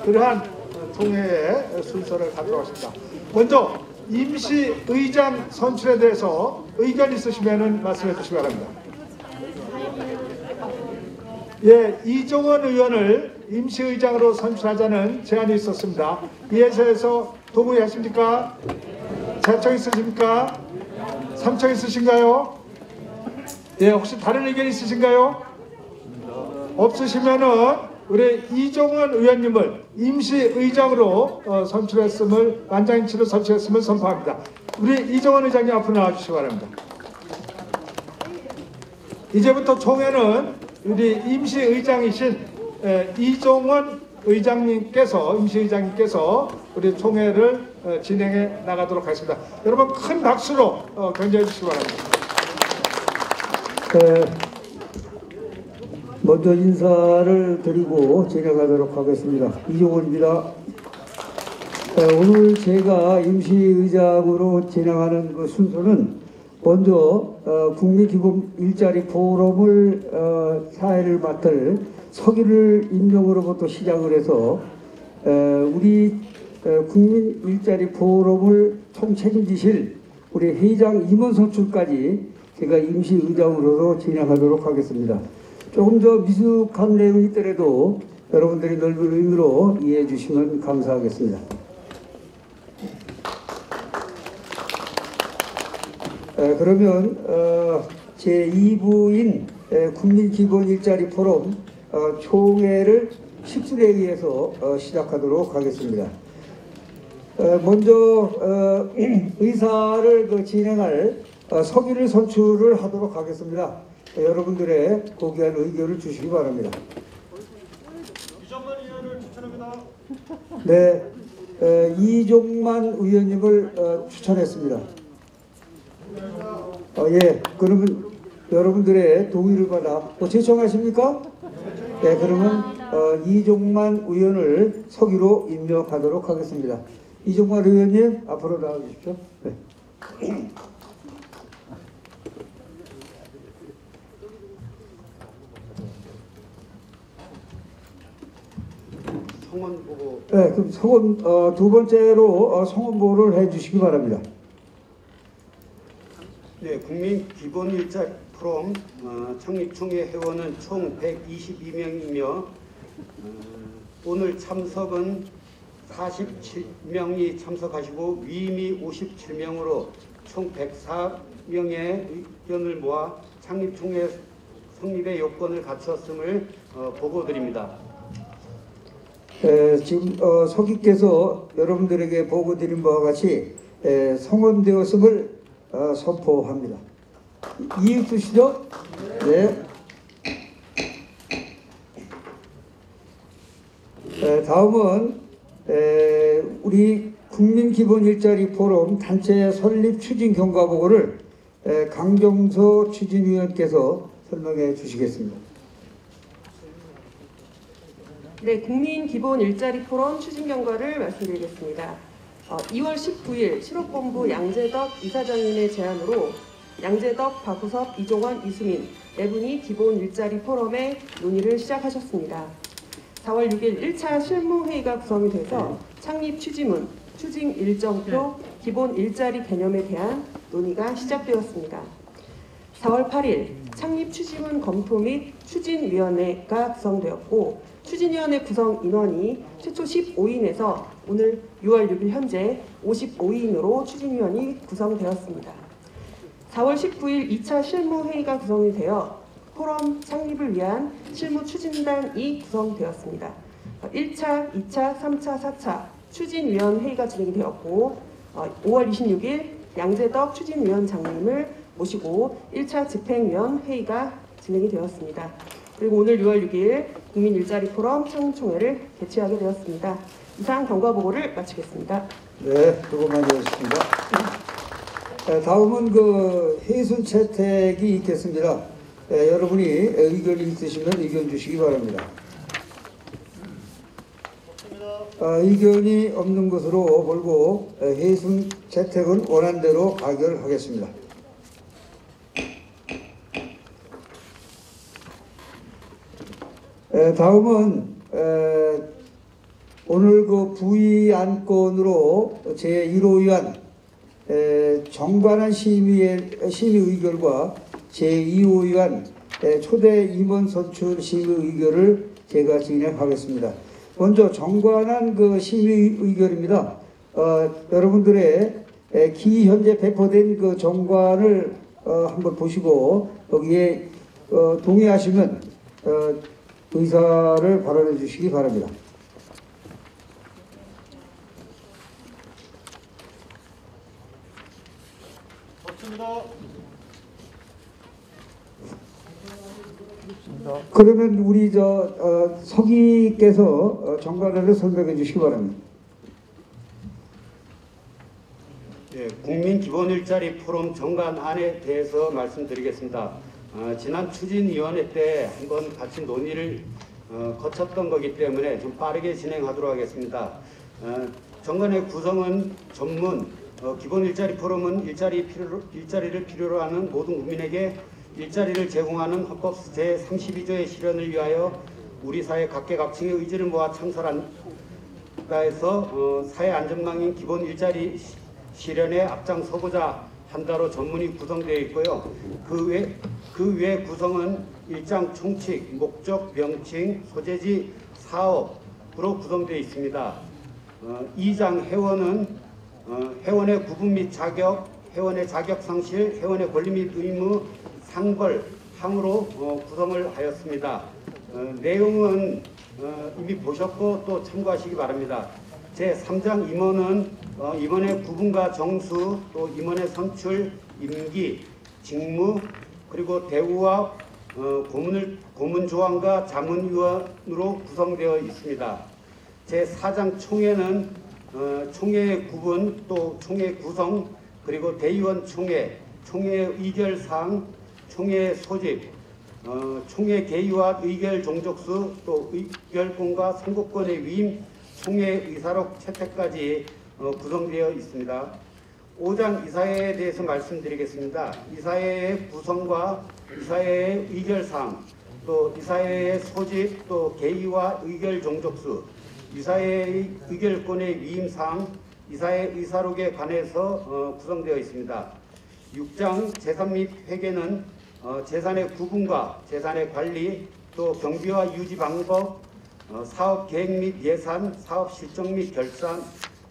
그러한 총회의 순서를 가도록 하겠습니다. 먼저 임시 의장 선출에 대해서 의견 있으시면 말씀해 주시기 바랍니다. 예, 이종원 의원을 임시 의장으로 선출하자는 제안이 있었습니다. 이에 대해서 동의하십니까? 자청 있으십니까? 삼청 있으신가요? 예, 혹시 다른 의견 있으신가요? 없으시면은 우리 이종원 의원님을 임시 의장으로 선출했음을 만장일치로 선출했음을 선포합니다. 우리 이종원 의장님 앞으로 나와주시기 바랍니다. 이제부터 총회는 우리 임시 의장이신 이종원 의장님께서 임시 의장님께서 우리 총회를 진행해 나가도록 하겠습니다. 여러분 큰 박수로 견제해 주시기 바랍니다. 먼저 인사를 드리고 진행하도록 하겠습니다. 이종원입니다. 오늘 제가 임시의장으로 진행하는 그 순서는 먼저 국민기본 일자리 포럼을 사회를 맡을 서기를 임명으로부터 시작을 해서 우리 국민 일자리 포럼을 총책임지실 우리 회장 임원 선출까지 제가 임시의장으로서 진행하도록 하겠습니다. 조금 더 미숙한 내용이 있더라도 여러분들이 넓은 의미로 이해해 주시면 감사하겠습니다. 그러면 제2부인 국민기본일자리 포럼 총회를 식순에 의해서 시작하도록 하겠습니다. 먼저 의사를 진행할 서기를 선출을 하도록 하겠습니다. 여러분들의 고귀한 의견을 주시기 바랍니다. 이정만 의원을 추천합니다. 네, 이종만 의원님을 추천했습니다. 예, 그러면 여러분들의 동의를 받아 제청하십니까? 네, 그러면 이종만 의원을 서기로 임명하도록 하겠습니다. 이종만 의원님 앞으로 나와주십시오. 네. 성원 보고. 네, 그럼 성원 두 번째로 성원 보고를 해주시기 바랍니다. 네, 국민 기본 일자리 포럼 창립 총회 회원은 총 122명이며 오늘 참석은 47명이 참석하시고 위임이 57명으로 총 104명의 의견을 모아 창립 총회 성립의 요건을 갖췄음을 보고드립니다. 지금 서기께서 여러분들에게 보고드린 바와 같이 성원되었음을 선포합니다. 이해 있으시죠? 네. 다음은 우리 국민기본일자리 포럼 단체 설립 추진 경과 보고를 강경서 추진위원께서 설명해 주시겠습니다. 네, 국민기본 일자리 포럼 추진 경과를 말씀드리겠습니다. 2월 19일 실업본부 양재덕 이사장님의 제안으로 양재덕, 박우섭, 이종원, 이수민 네 분이 기본 일자리 포럼의 논의를 시작하셨습니다. 4월 6일 1차 실무회의가 구성이 돼서 창립 취지문, 추진 일정표, 기본 일자리 개념에 대한 논의가 시작되었습니다. 4월 8일 창립 취지문 검토 및 추진위원회가 구성되었고 추진위원회 구성 인원이 최초 15인에서 오늘 6월 6일 현재 55인으로 추진위원이 구성되었습니다. 4월 19일 2차 실무회의가 구성이 되어 포럼 창립을 위한 실무 추진단이 구성되었습니다. 1차, 2차, 3차, 4차 추진위원 회의가 진행이 되었고 5월 26일 양재덕 추진위원장님을 모시고 1차 집행위원 회의가 진행이 되었습니다. 그리고 오늘 6월 6일 국민일자리 포럼 창립총회를 개최하게 되었습니다. 이상 경과보고를 마치겠습니다. 네, 수고 많으셨습니다. 다음은 해순 채택이 있겠습니다. 여러분이 의견이 있으시면 의견 주시기 바랍니다. 의견이 없는 것으로 보고 해순 채택은 원안대로 가결하겠습니다. 다음은 오늘 부의 안건으로 제1호 위안 정관한 심의 의결과 제2호 위안 초대 임원 선출 심의 의결을 제가 진행하겠습니다. 먼저 정관한 심의 의결입니다. 여러분들의 현재 배포된 정관을 한번 보시고 거기에 동의하시면 의사를 발언해 주시기 바랍니다. 그러면 우리 서기께서 정관안을 설명해 주시기 바랍니다. 예, 국민기본일자리 포럼 정관안에 대해서 말씀드리겠습니다. 지난 추진위원회 때 한번 같이 논의를 거쳤던 거기 때문에 좀 빠르게 진행하도록 하겠습니다. 정관의 구성은 전문, 기본일자리 포럼은 일자리를 필요로 하는 모든 국민에게 일자리를 제공하는 헌법 제32조의 실현을 위하여 우리 사회 각계각층의 의지를 모아 창설한 가에서 사회 안전망인 기본 일자리 실현에 앞장서고자 한다로 전문이 구성되어 있고요. 그 외 구성은 일장 총칙, 목적, 명칭, 소재지, 사업으로 구성되어 있습니다. 2장 회원은 회원의 구분 및 자격, 회원의 자격 상실, 회원의 권리 및 의무, 상벌, 항으로 구성을 하였습니다. 내용은 이미 보셨고 또 참고하시기 바랍니다. 제3장 임원은 임원의 구분과 정수, 또 임원의 선출, 임기, 직무, 그리고 대우와 고문 조항과 자문위원으로 구성되어 있습니다. 제4장 총회는 총회 구분 또 총회 구성 그리고 대의원 총회, 총회 의결사항, 총회 소집, 총회 개의와 의결 종족수 또 의결권과 선거권의 위임, 총회 의사록 채택까지 구성되어 있습니다. 5장 이사회에 대해서 말씀드리겠습니다. 이사회의 구성과 이사회의 의결사항, 또 이사회의 소집, 또 개의와 의결 종족수, 이사회의 의결권의 위임사항, 이사회 의사록에 관해서 구성되어 있습니다. 6장 재산 및 회계는 재산의 구분과 재산의 관리, 또 경비와 유지 방법, 사업 계획 및 예산, 사업 실정 및 결산,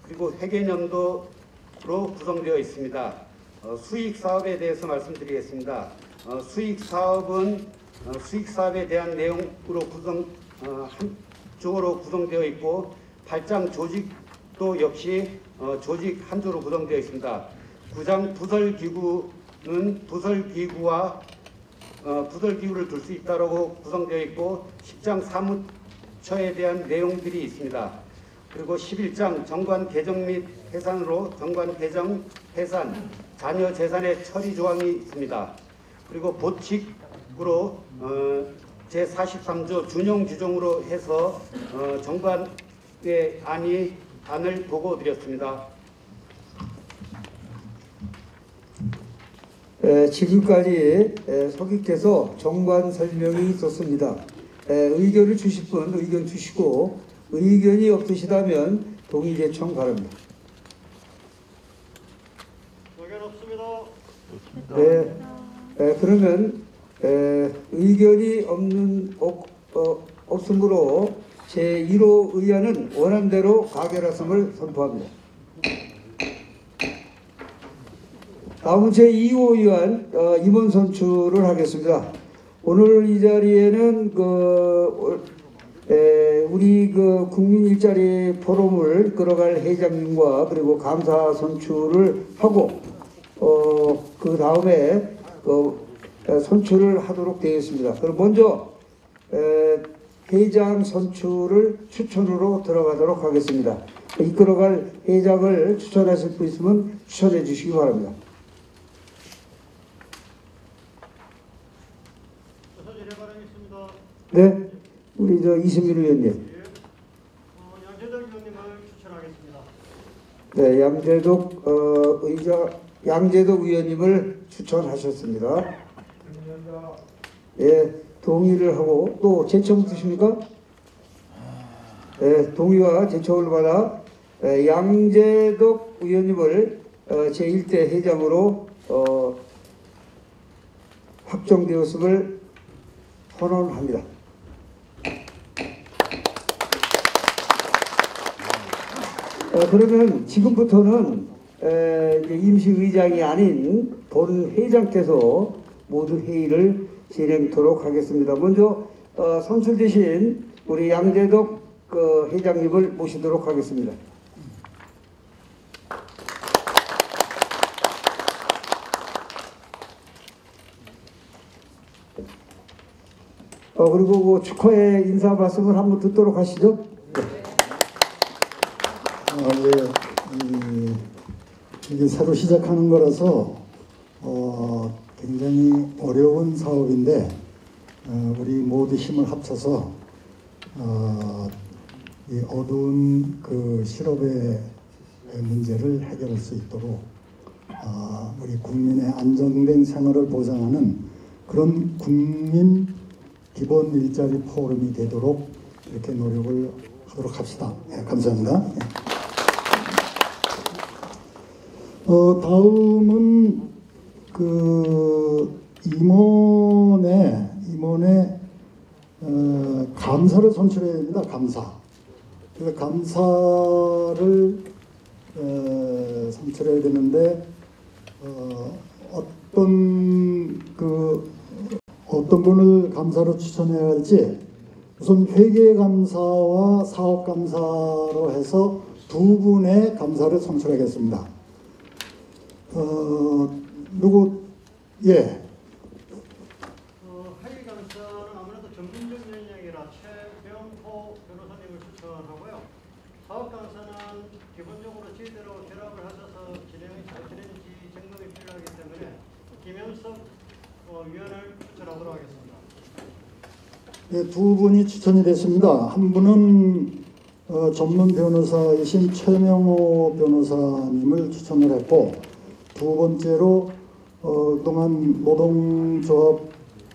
그리고 회계연도로 구성되어 있습니다. 수익 사업에 대해서 말씀드리겠습니다. 수익 사업은 수익 사업에 대한 내용으로 한쪽으로 구성되어 있고 8장 조직도 역시 조직 한 조로 구성되어 있습니다. 9장 부설기구는 부설기구를 둘 수 있다고 구성되어 있고 10장 사무처에 대한 내용들이 있습니다. 그리고 11장 정관 개정 및 해산으로 정관 개정, 해산, 자녀 재산의 처리 조항이 있습니다. 그리고 보칙으로 제43조 준용 규정으로 해서 정관의 안을 보고드렸습니다. 지금까지 서기께서 정관 설명이 있었습니다. 의견을 주실 분 의견 주시고 의견이 없으시다면 동의 제청 바랍니다. 의견 없습니다. 그러면 의견이 없으므로 제1호 의안은 원안대로 가결하심을 선포합니다. 다음은 제2호 의안 임원 선출을 하겠습니다. 오늘 이 자리에는 우리 국민 일자리 포럼을 이끌어갈 회장님과 그리고 감사 선출을 하고 그 다음에 선출을 하도록 되어 있습니다. 그럼 먼저 회장 선출을 추천으로 들어가도록 하겠습니다. 이끌어갈 회장을 추천하실 분 있으면 추천해 주시기 바랍니다. 네, 우리 이승민 의원님. 양재덕 의원님을 추천하겠습니다. 네, 양재덕 의원님을 추천하셨습니다. 예, 동의를 하고 또 제청 드십니까? 네, 동의와 제청을 받아 양재덕 의원님을 제1대 회장으로 확정되었음을 선언합니다. 그러면 지금부터는 임시의장이 아닌 본 회장께서 모든 회의를 진행토록 하겠습니다. 먼저 선출되신 우리 양재덕 회장님을 모시도록 하겠습니다. 그리고 축하의 인사 말씀을 한번 듣도록 하시죠. 이게 새로 시작하는 거라서 굉장히 어려운 사업인데 우리 모두 힘을 합쳐서 이 어두운 그 실업의 문제를 해결할 수 있도록 우리 국민의 안정된 생활을 보장하는 그런 국민 기본 일자리 포럼이 되도록 이렇게 노력을 하도록 합시다. 네, 감사합니다. 다음은 임원의 감사를 선출해야 됩니다. 감사. 그래서 감사를 선출해야 되는데 어떤 분을 감사로 추천해야 할지 우선 회계감사와 사업감사로 해서 두 분의 감사를 선출하겠습니다. 예. 회계감사는 아무래도 전문적 역량이라 최병호 변호사님을 추천하고요. 사업장에서는 기본적으로 저희대로 결합을 하셔서 진행이 잘 되는지 점검이 필요하기 때문에 김현석 위원을 추천하도록 하겠습니다. 네, 두 분이 추천이 됐습니다. 한 분은 전문 변호사이신 최명호 변호사님을 추천을 했고, 두 번째로 그동안 노동조합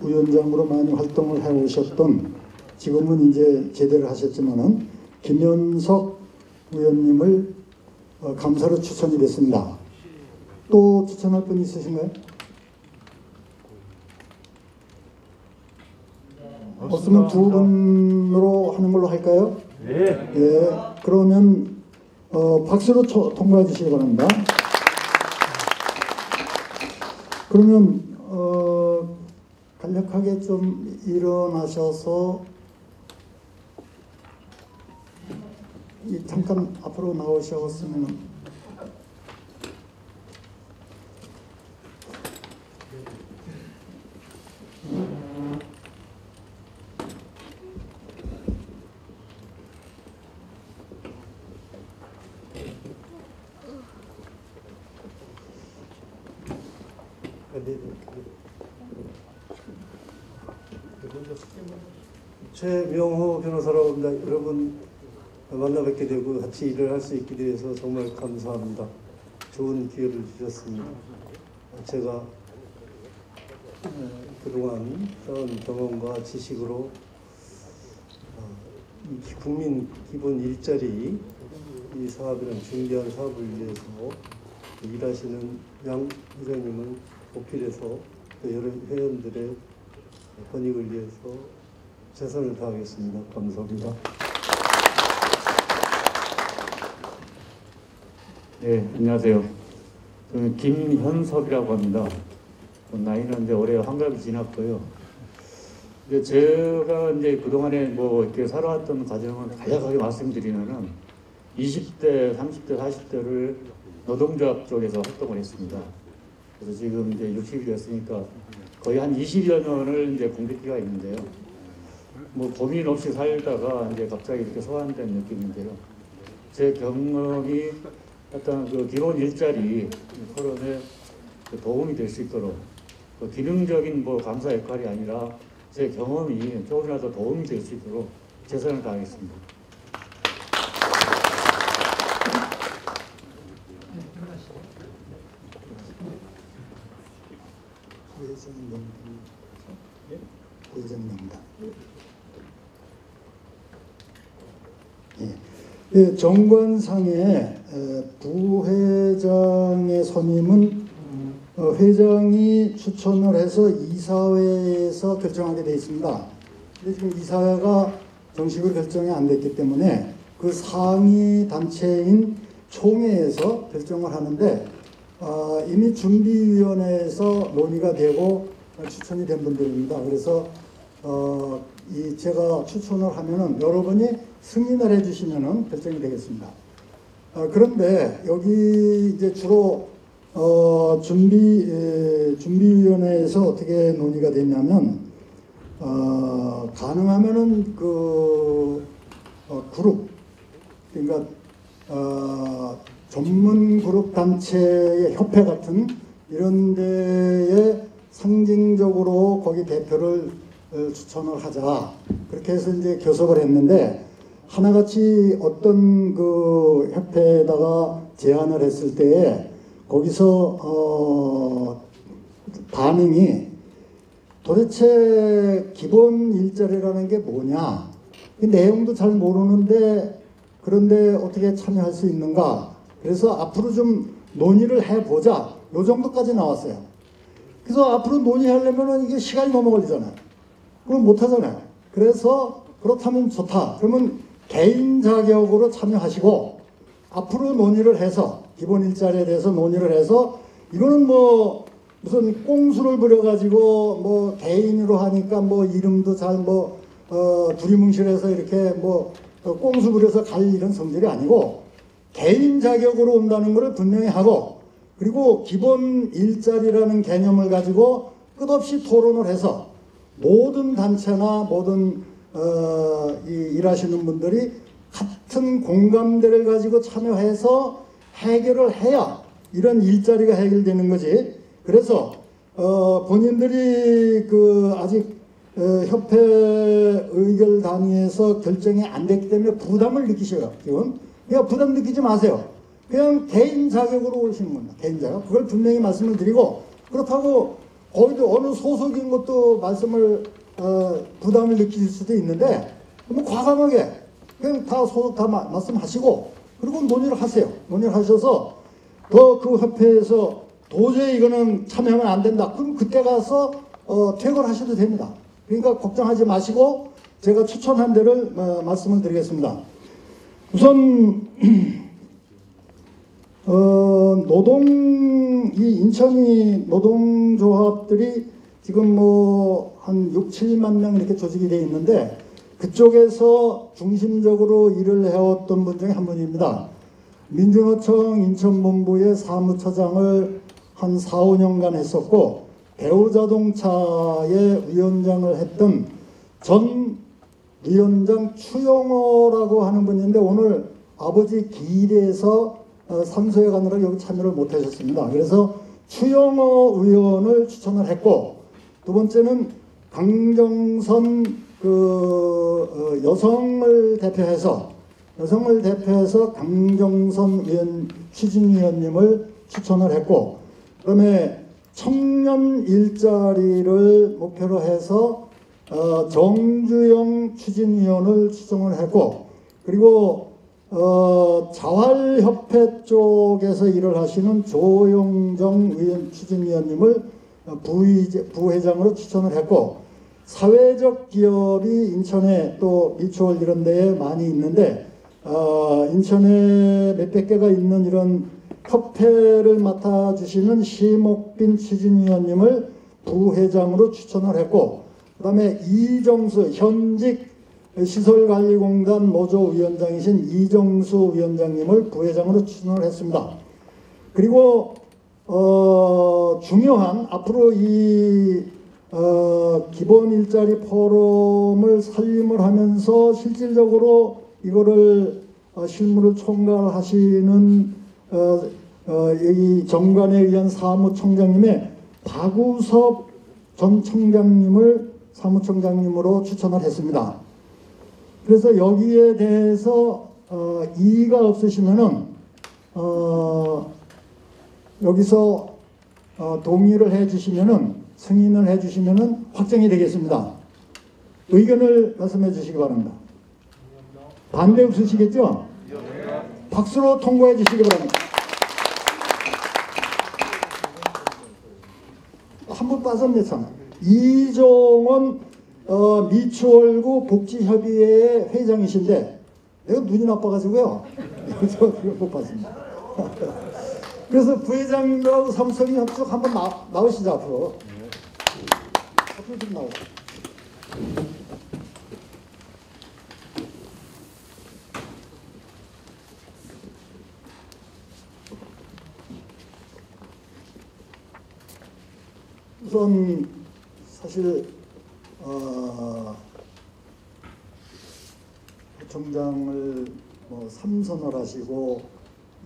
위원장으로 많이 활동을 해오셨던, 지금은 이제 제대를 하셨지만은 김현석 의원님을 감사로 추천이 됐습니다. 또 추천할 분 있으신가요? 없으면 두 분으로 하는 걸로 할까요? 네. 예. 그러면 박수로 통과해 주시기 바랍니다. 그러면 간략하게 좀 일어나셔서 잠깐 앞으로 나오셨으면. 최명호 변호사라고 합니다. 여러분 만나 뵙게 되고 같이 일을 할 수 있게 돼서 정말 감사합니다. 좋은 기회를 주셨습니다. 제가 그동안 쌓은 경험과 지식으로 이 국민 기본 일자리 이 사업이라는 중대한 사업을 위해서 일하시는 양 회장님을 보필해서 또 여러 회원들의 권익을 위해서 최선을 다하겠습니다. 감사합니다. 네, 안녕하세요. 저는 김현석이라고 합니다. 나이는 이제 올해 환갑이 지났고요. 근데 제가 이제 그동안에 뭐 이렇게 살아왔던 과정을 간략하게 말씀드리면은 20대, 30대, 40대를 노동조합 쪽에서 활동을 했습니다. 그래서 지금 이제 60이 됐으니까 거의 한 20여 년을 이제 공백기가 있는데요. 뭐 고민 없이 살다가 이제 갑자기 이렇게 소환된 느낌인데요. 제 경험이 어떤 그 기본 일자리 토론에 도움이 될 수 있도록 그 기능적인 뭐 감사 역할이 아니라 제 경험이 조금이라도 도움이 될 수 있도록 최선을 다하겠습니다. 회장입니다. 예, 정관상의 부회장의 선임은 회장이 추천을 해서 이사회에서 결정하게 되어 있습니다. 근데 지금 이사회가 정식으로 결정이 안 됐기 때문에 그 상위 단체인 총회에서 결정을 하는데 이미 준비위원회에서 논의가 되고 추천이 된 분들입니다. 그래서 제가 추천을 하면은 여러분이 승인을 해주시면은 결정이 되겠습니다. 그런데 여기 이제 주로 준비위원회에서 어떻게 논의가 됐냐면 가능하면은 그 그룹, 그러니까 전문 그룹 단체의 협회 같은 이런 데에 상징적으로 거기 대표를 추천을 하자. 그렇게 해서 이제 교섭을 했는데 하나같이 어떤 그 협회에다가 제안을 했을 때에 거기서 반응이 도대체 기본 일자리라는 게 뭐냐, 그 내용도 잘 모르는데 그런데 어떻게 참여할 수 있는가, 그래서 앞으로 좀 논의를 해보자, 요 정도까지 나왔어요. 그래서 앞으로 논의하려면 이게 시간이 너무 걸리잖아요. 그럼 못하잖아요. 그래서 그렇다면 좋다. 그러면 개인 자격으로 참여하시고 앞으로 논의를 해서 기본 일자리에 대해서 논의를 해서, 이거는 뭐 무슨 꽁수를 부려가지고 뭐 개인으로 하니까 뭐 이름도 잘 뭐 두리뭉실해서 이렇게 뭐 꽁수 부려서 갈 일은 성질이 아니고 개인 자격으로 온다는 것을 분명히 하고, 그리고 기본 일자리라는 개념을 가지고 끝없이 토론을 해서 모든 단체나 모든 일하시는 분들이 같은 공감대를 가지고 참여해서 해결을 해야 이런 일자리가 해결되는 거지. 그래서 본인들이 그 아직 협회 의결 단위에서 결정이 안 됐기 때문에 부담을 느끼셔요. 지금 그러니까 부담 느끼지 마세요. 그냥 개인 자격으로 오시는 겁니다. 개인 자격. 그걸 분명히 말씀을 드리고, 그렇다고 거기도 어느 소속인 것도 말씀을 부담을 느낄 수도 있는데 너무 과감하게 그냥 다 소속 다 말씀하시고 그리고 논의를 하세요. 논의를 하셔서 더 그 협회에서 도저히 이거는 참여하면 안 된다. 그럼 그때 가서 퇴거를 하셔도 됩니다. 그러니까 걱정하지 마시고 제가 추천한 데를 말씀을 드리겠습니다. 우선 이 인천이 노동조합들이 지금 뭐 한 6, 7만 명 이렇게 조직이 되어 있는데 그쪽에서 중심적으로 일을 해왔던 분 중에 한 분입니다. 민주노총 인천본부의 사무처장을 한 4, 5년간 했었고 대우자동차의 위원장을 했던 전 위원장 추영호라고 하는 분인데 오늘 아버지 기일에서 산소에 가느라 여기 참여를 못하셨습니다. 그래서 추영호 의원을 추천을 했고, 두 번째는 강정선 여성을 대표해서 강정선 추진위원님을 추천을 했고, 그다음에 청년 일자리를 목표로 해서 정주영 추진위원을 추천을 했고, 그리고 자활협회 쪽에서 일을 하시는 조용정 추진위원님을 부회장으로 추천을 했고, 사회적 기업이 인천에 또 미추홀 이런 데에 많이 있는데 인천에 몇백 개가 있는 이런 협회를 맡아주시는 심옥빈 추진위원님을 부회장으로 추천을 했고, 그 다음에 이정수 현직 시설관리공단 노조위원장이신 이정수 위원장님을 부회장으로 추천을 했습니다. 그리고 중요한 앞으로 이 기본 일자리 포럼을 살림을 하면서 실질적으로 이거를 실무를 총괄하시는 이 정관에 의한 사무총장님의 박우섭 전 총장님을 사무총장님으로 추천을 했습니다. 그래서 여기에 대해서 이의가 없으시면은 여기서 동의를 해주시면은 승인을 해주시면은 확정이 되겠습니다. 의견을 말씀해 주시기 바랍니다. 반대 없으시겠죠? 박수로 통과해 주시기 바랍니다. 한 분 빠졌네 참. 이종원 미추홀구 복지협의회 회장이신데 내가 눈이 나빠가지고요. 그래서 못 봤습니다. 그래서 부회장님하고 사무총장 쭉 한번 나오시죠 앞으로. 앞으로 좀 나오세요. 우선 사실 부총장을 뭐 3선을 하시고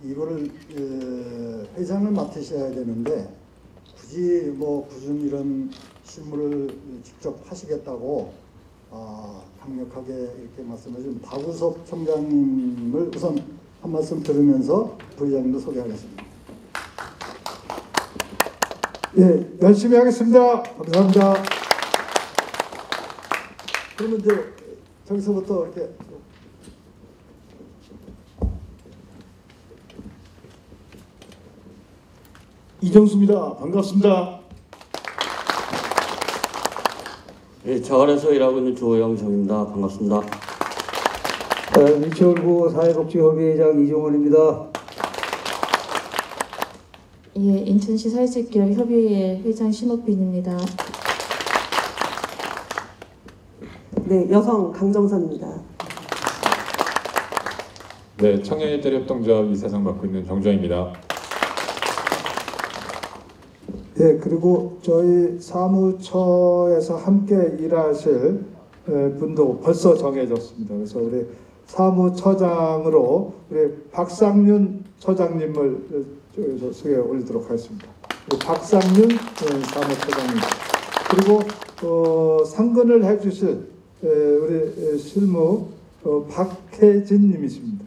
이거를 회장을 맡으셔야 되는데 굳이 뭐 굳은 이런 실무를 직접 하시겠다고 강력하게 이렇게 말씀하신 박우섭 총장님을 우선 한 말씀 들으면서 부회장님도 소개하겠습니다. 예, 열심히 하겠습니다. 감사합니다. 그러면 이제 저기서부터 이렇게 이정수입니다. 반갑습니다. 예, 자활에서 일하고 있는 조영정입니다. 반갑습니다. 미추홀구 사회복지협의회장 이종원입니다. 예, 인천시 사회적기업 협의회 회장 심옥빈입니다. 네, 여성 강정선입니다. 네, 청년일자리 협동조합 이사장 맡고 있는 정주환입니다. 예, 그리고 저희 사무처에서 함께 일하실 분도 벌써 정해졌습니다. 그래서 우리 사무처장으로 우리 박상윤 처장님을 소개해 올리도록 하겠습니다. 박상윤 사무처장님, 그리고 상근을 해주실 우리 실무 박혜진님이십니다.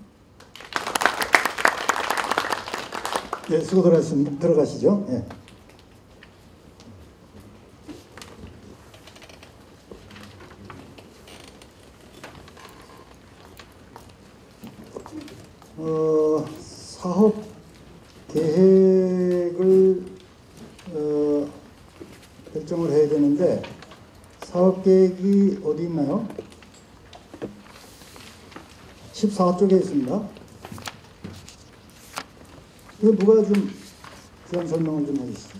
예, 수고 들어가시죠. 예. 사업 계획을 결정을 해야 되는데 사업 계획이 어디 있나요? 14쪽에 있습니다. 이거 누가 좀 기한 설명을 좀 해주시죠.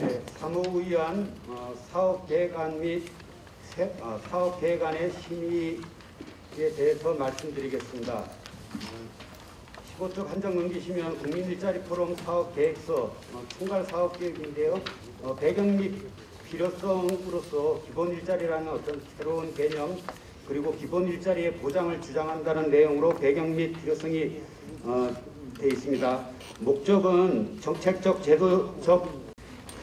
네, 사무위원 사업계획안 및 사업계획안의 심의에 대해서 말씀드리겠습니다. 15쪽 한정 넘기시면 국민일자리 포럼 사업계획서 총괄 사업계획인데요. 배경 및 필요성으로서 기본 일자리라는 어떤 새로운 개념, 그리고 기본 일자리의 보장을 주장한다는 내용으로 배경 및 필요성이 되어 있습니다. 목적은 정책적, 제도적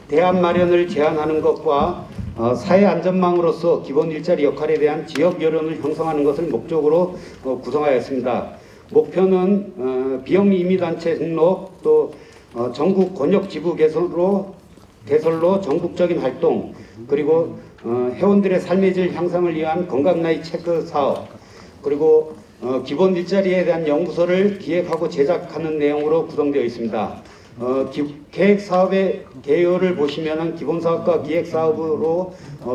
대안 마련을 제한하는 것과 사회 안전망으로서 기본 일자리 역할에 대한 지역 여론을 형성하는 것을 목적으로 구성하였습니다. 목표는 비영리 이민단체 등록, 또 전국 권역 지부 개설로 전국적인 활동, 그리고 회원들의 삶의 질 향상을 위한 건강 나이 체크 사업, 그리고 기본 일자리에 대한 연구서를 기획하고 제작하는 내용으로 구성되어 있습니다. 계획 사업의 개요를 보시면은 기본 사업과 기획 사업으로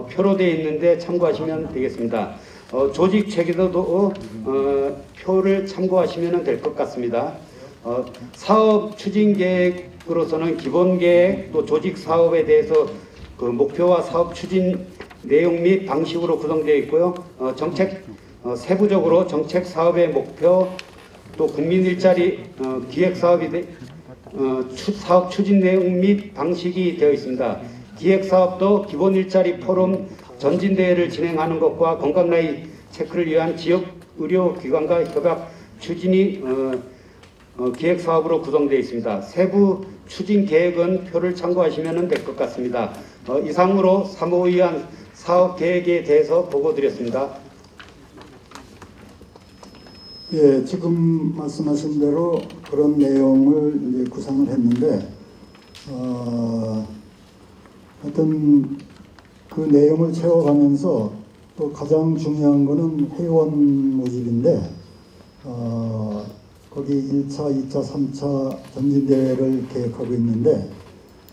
표로 되어 있는데 참고하시면 되겠습니다. 조직 체계도 표를 참고하시면 될 것 같습니다. 사업 추진 계획으로서는 기본 계획 또 조직 사업에 대해서 그 목표와 사업 추진 내용 및 방식으로 구성되어 있고요. 정책 세부적으로 정책 사업의 목표 또 국민 일자리 기획 사업이 사업 추진 내용 및 방식이 되어 있습니다. 기획 사업도 기본 일자리 포럼 전진대회를 진행하는 것과 건강 나이 체크를 위한 지역 의료기관과 협약 추진이 기획 사업으로 구성되어 있습니다. 세부 추진 계획은 표를 참고하시면 될 것 같습니다. 이상으로 사무위원 사업 계획에 대해서 보고드렸습니다. 예, 지금 말씀하신 대로 그런 내용을 이제 구상을 했는데, 하여튼 그 내용을 채워가면서 또 가장 중요한 거는 회원 모집인데, 거기 1차, 2차, 3차 전진대회를 계획하고 있는데,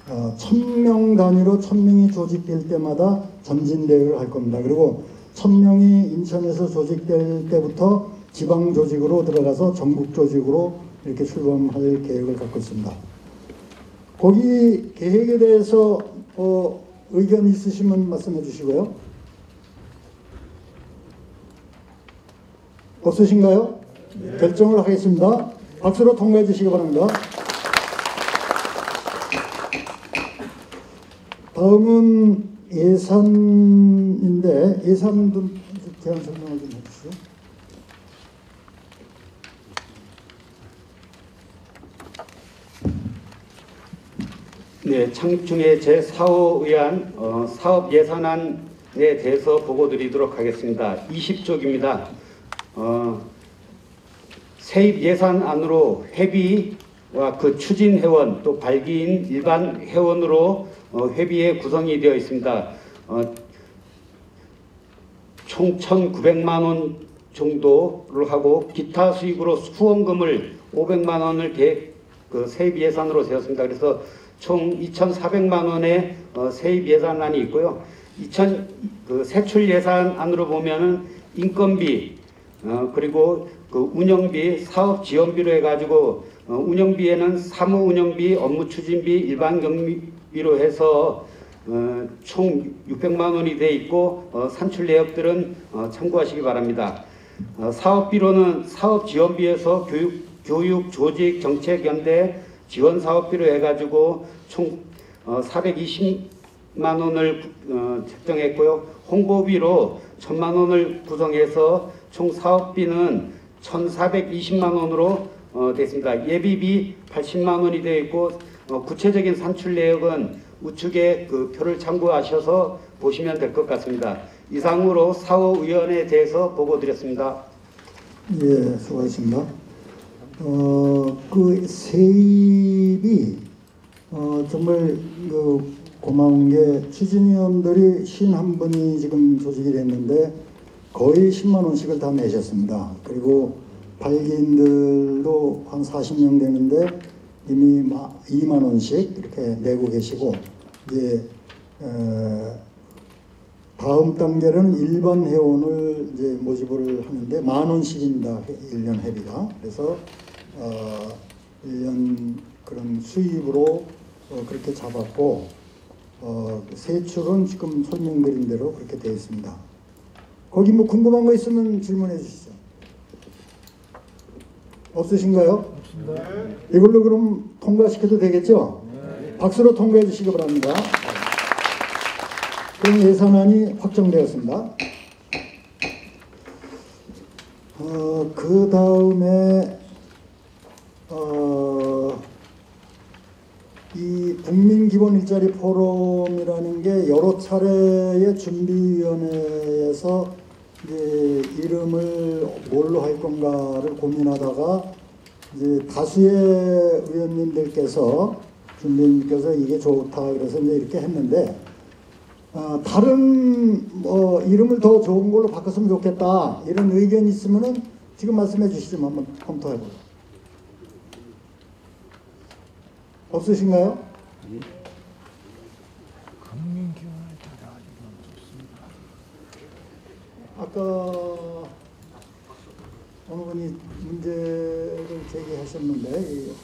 1000명 단위로 1000명이 조직될 때마다 전진대회를 할 겁니다. 그리고 1000명이 인천에서 조직될 때부터 지방 조직으로 들어가서 전국 조직으로 이렇게 출범할 계획을 갖고 있습니다. 거기 계획에 대해서 의견 있으시면 말씀해 주시고요. 없으신가요? 결정을 하겠습니다. 박수로 통과해 주시기 바랍니다. 다음은 예산인데 예산도 제안 설명을 좀 해주시죠. 네, 창중의 제4호 의안 사업 예산안에 대해서 보고드리도록 하겠습니다. 20쪽입니다. 세입 예산안으로 회비와 그 추진 회원 또 발기인 일반 회원으로 회비에 구성이 되어 있습니다. 총 1,900만 원 정도를 하고 기타 수익으로 후원금을 500만 원을 그 세입 예산으로 세웠습니다. 그래서 총 2,400만 원의 세입 예산안이 있고요. 그 세출 예산안으로 보면은 인건비 그리고 그 운영비, 사업 지원비로 해가지고 운영비에는 사무 운영비, 업무 추진비, 일반 경비로 해서 총 600만 원이 돼 있고 산출 내역들은 참고하시기 바랍니다. 사업비로는 사업 지원비에서 교육, 조직, 정책, 연대, 지원 사업비로 해가지고 총 420만 원을 책정했고요. 홍보비로 1,000만 원을 구성해서 총 사업비는 1,420만 원으로 됐습니다. 예비비 80만 원이 되어 있고 구체적인 산출 내역은 우측에 그 표를 참고하셔서 보시면 될 것 같습니다. 이상으로 사후위원회에 대해서 보고드렸습니다. 예, 수고하셨습니다. 그 세입이 정말 고마운 게 추진위원들이 51분이 지금 조직이 됐는데 거의 10만 원씩을 다 내셨습니다. 그리고 발기인들도 한 40명 되는데 이미 2만 원씩 이렇게 내고 계시고 이제 다음 단계는 일반 회원을 이제 모집을 하는데 10,000원씩입니다. 1년 회비가. 그래서 1년 그런 수입으로 그렇게 잡았고 세출은 지금 설명드린 대로 그렇게 되어 있습니다. 거기 뭐 궁금한 거 있으면 질문해 주시죠. 없으신가요? 없습니다. 이걸로 그럼 통과시켜도 되겠죠? 네. 박수로 통과해 주시기 바랍니다. 그럼 예산안이 확정되었습니다. 그 다음에 이 국민기본 일자리 포럼이라는 게 여러 차례의 준비위원회에서 이제 이름을 뭘로 할 건가를 고민하다가 이제 다수의 의원님들께서 준비님께서 이게 좋다 그래서 이제 이렇게 했는데 다른 이름을 더 좋은 걸로 바꿨으면 좋겠다 이런 의견이 있으면은 지금 말씀해 주시죠. 한번 검토해 보죠. 없으신가요? 아까 어느 분이 문제를 제기하셨는데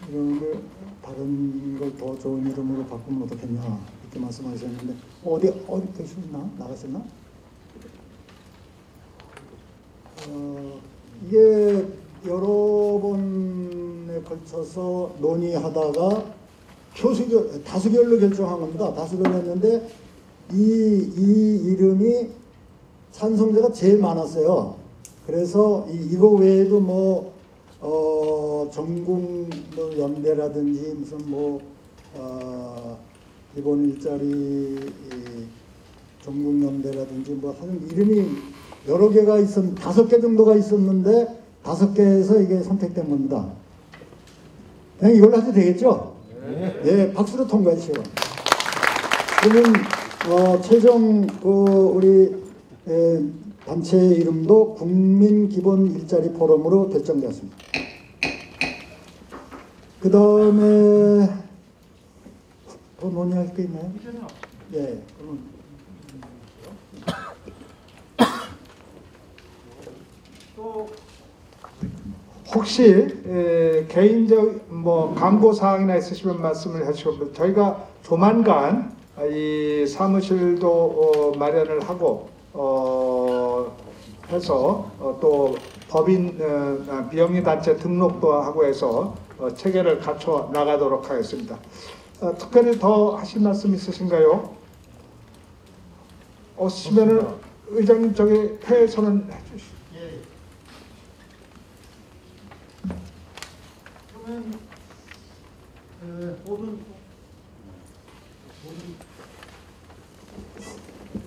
이런 걸 다른 걸 더 좋은 이름으로 바꾸면 어떻겠냐 이렇게 말씀하셨는데 어디 계셨나? 나가셨나? 이게 여러 번에 걸쳐서 논의하다가 다수결로 결정한 겁니다. 다수결로 했는데 이 이름이 찬성자가 제일 많았어요. 그래서 이거 외에도 뭐 전국 뭐 연대라든지 무슨 기본 일자리 전국 연대라든지 뭐 하는 이름이 여러 개가 5개 정도가 있었는데 5개에서 이게 선택된 겁니다. 그냥 이걸로 해도 되겠죠? 네, 박수로 통과해 주시고. 그러면 최종 우리 단체 이름도 국민기본일자리 포럼으로 결정되었습니다. 그 다음에 더 논의할 게 있나요? 네. 그러면 또 혹시 개인적 광고 사항이나 있으시면 말씀을 해주시고 저희가 조만간 이 사무실도 마련을 하고 해서 또 법인 비영리 단체 등록도 하고 해서 체계를 갖춰 나가도록 하겠습니다. 특별히 더 하실 말씀 있으신가요? 없으시면은 의장님 저기 폐 선언 해주시죠. 그러면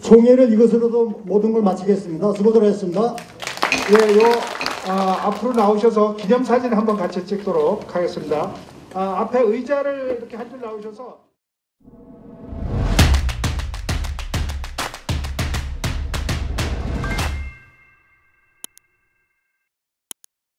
총회를 이것으로도 모든 걸 마치겠습니다. 수고들 하셨습니다. 예, 앞으로 나오셔서 기념사진 한번 같이 찍도록 하겠습니다. 앞에 의자를 이렇게 한 줄 나오셔서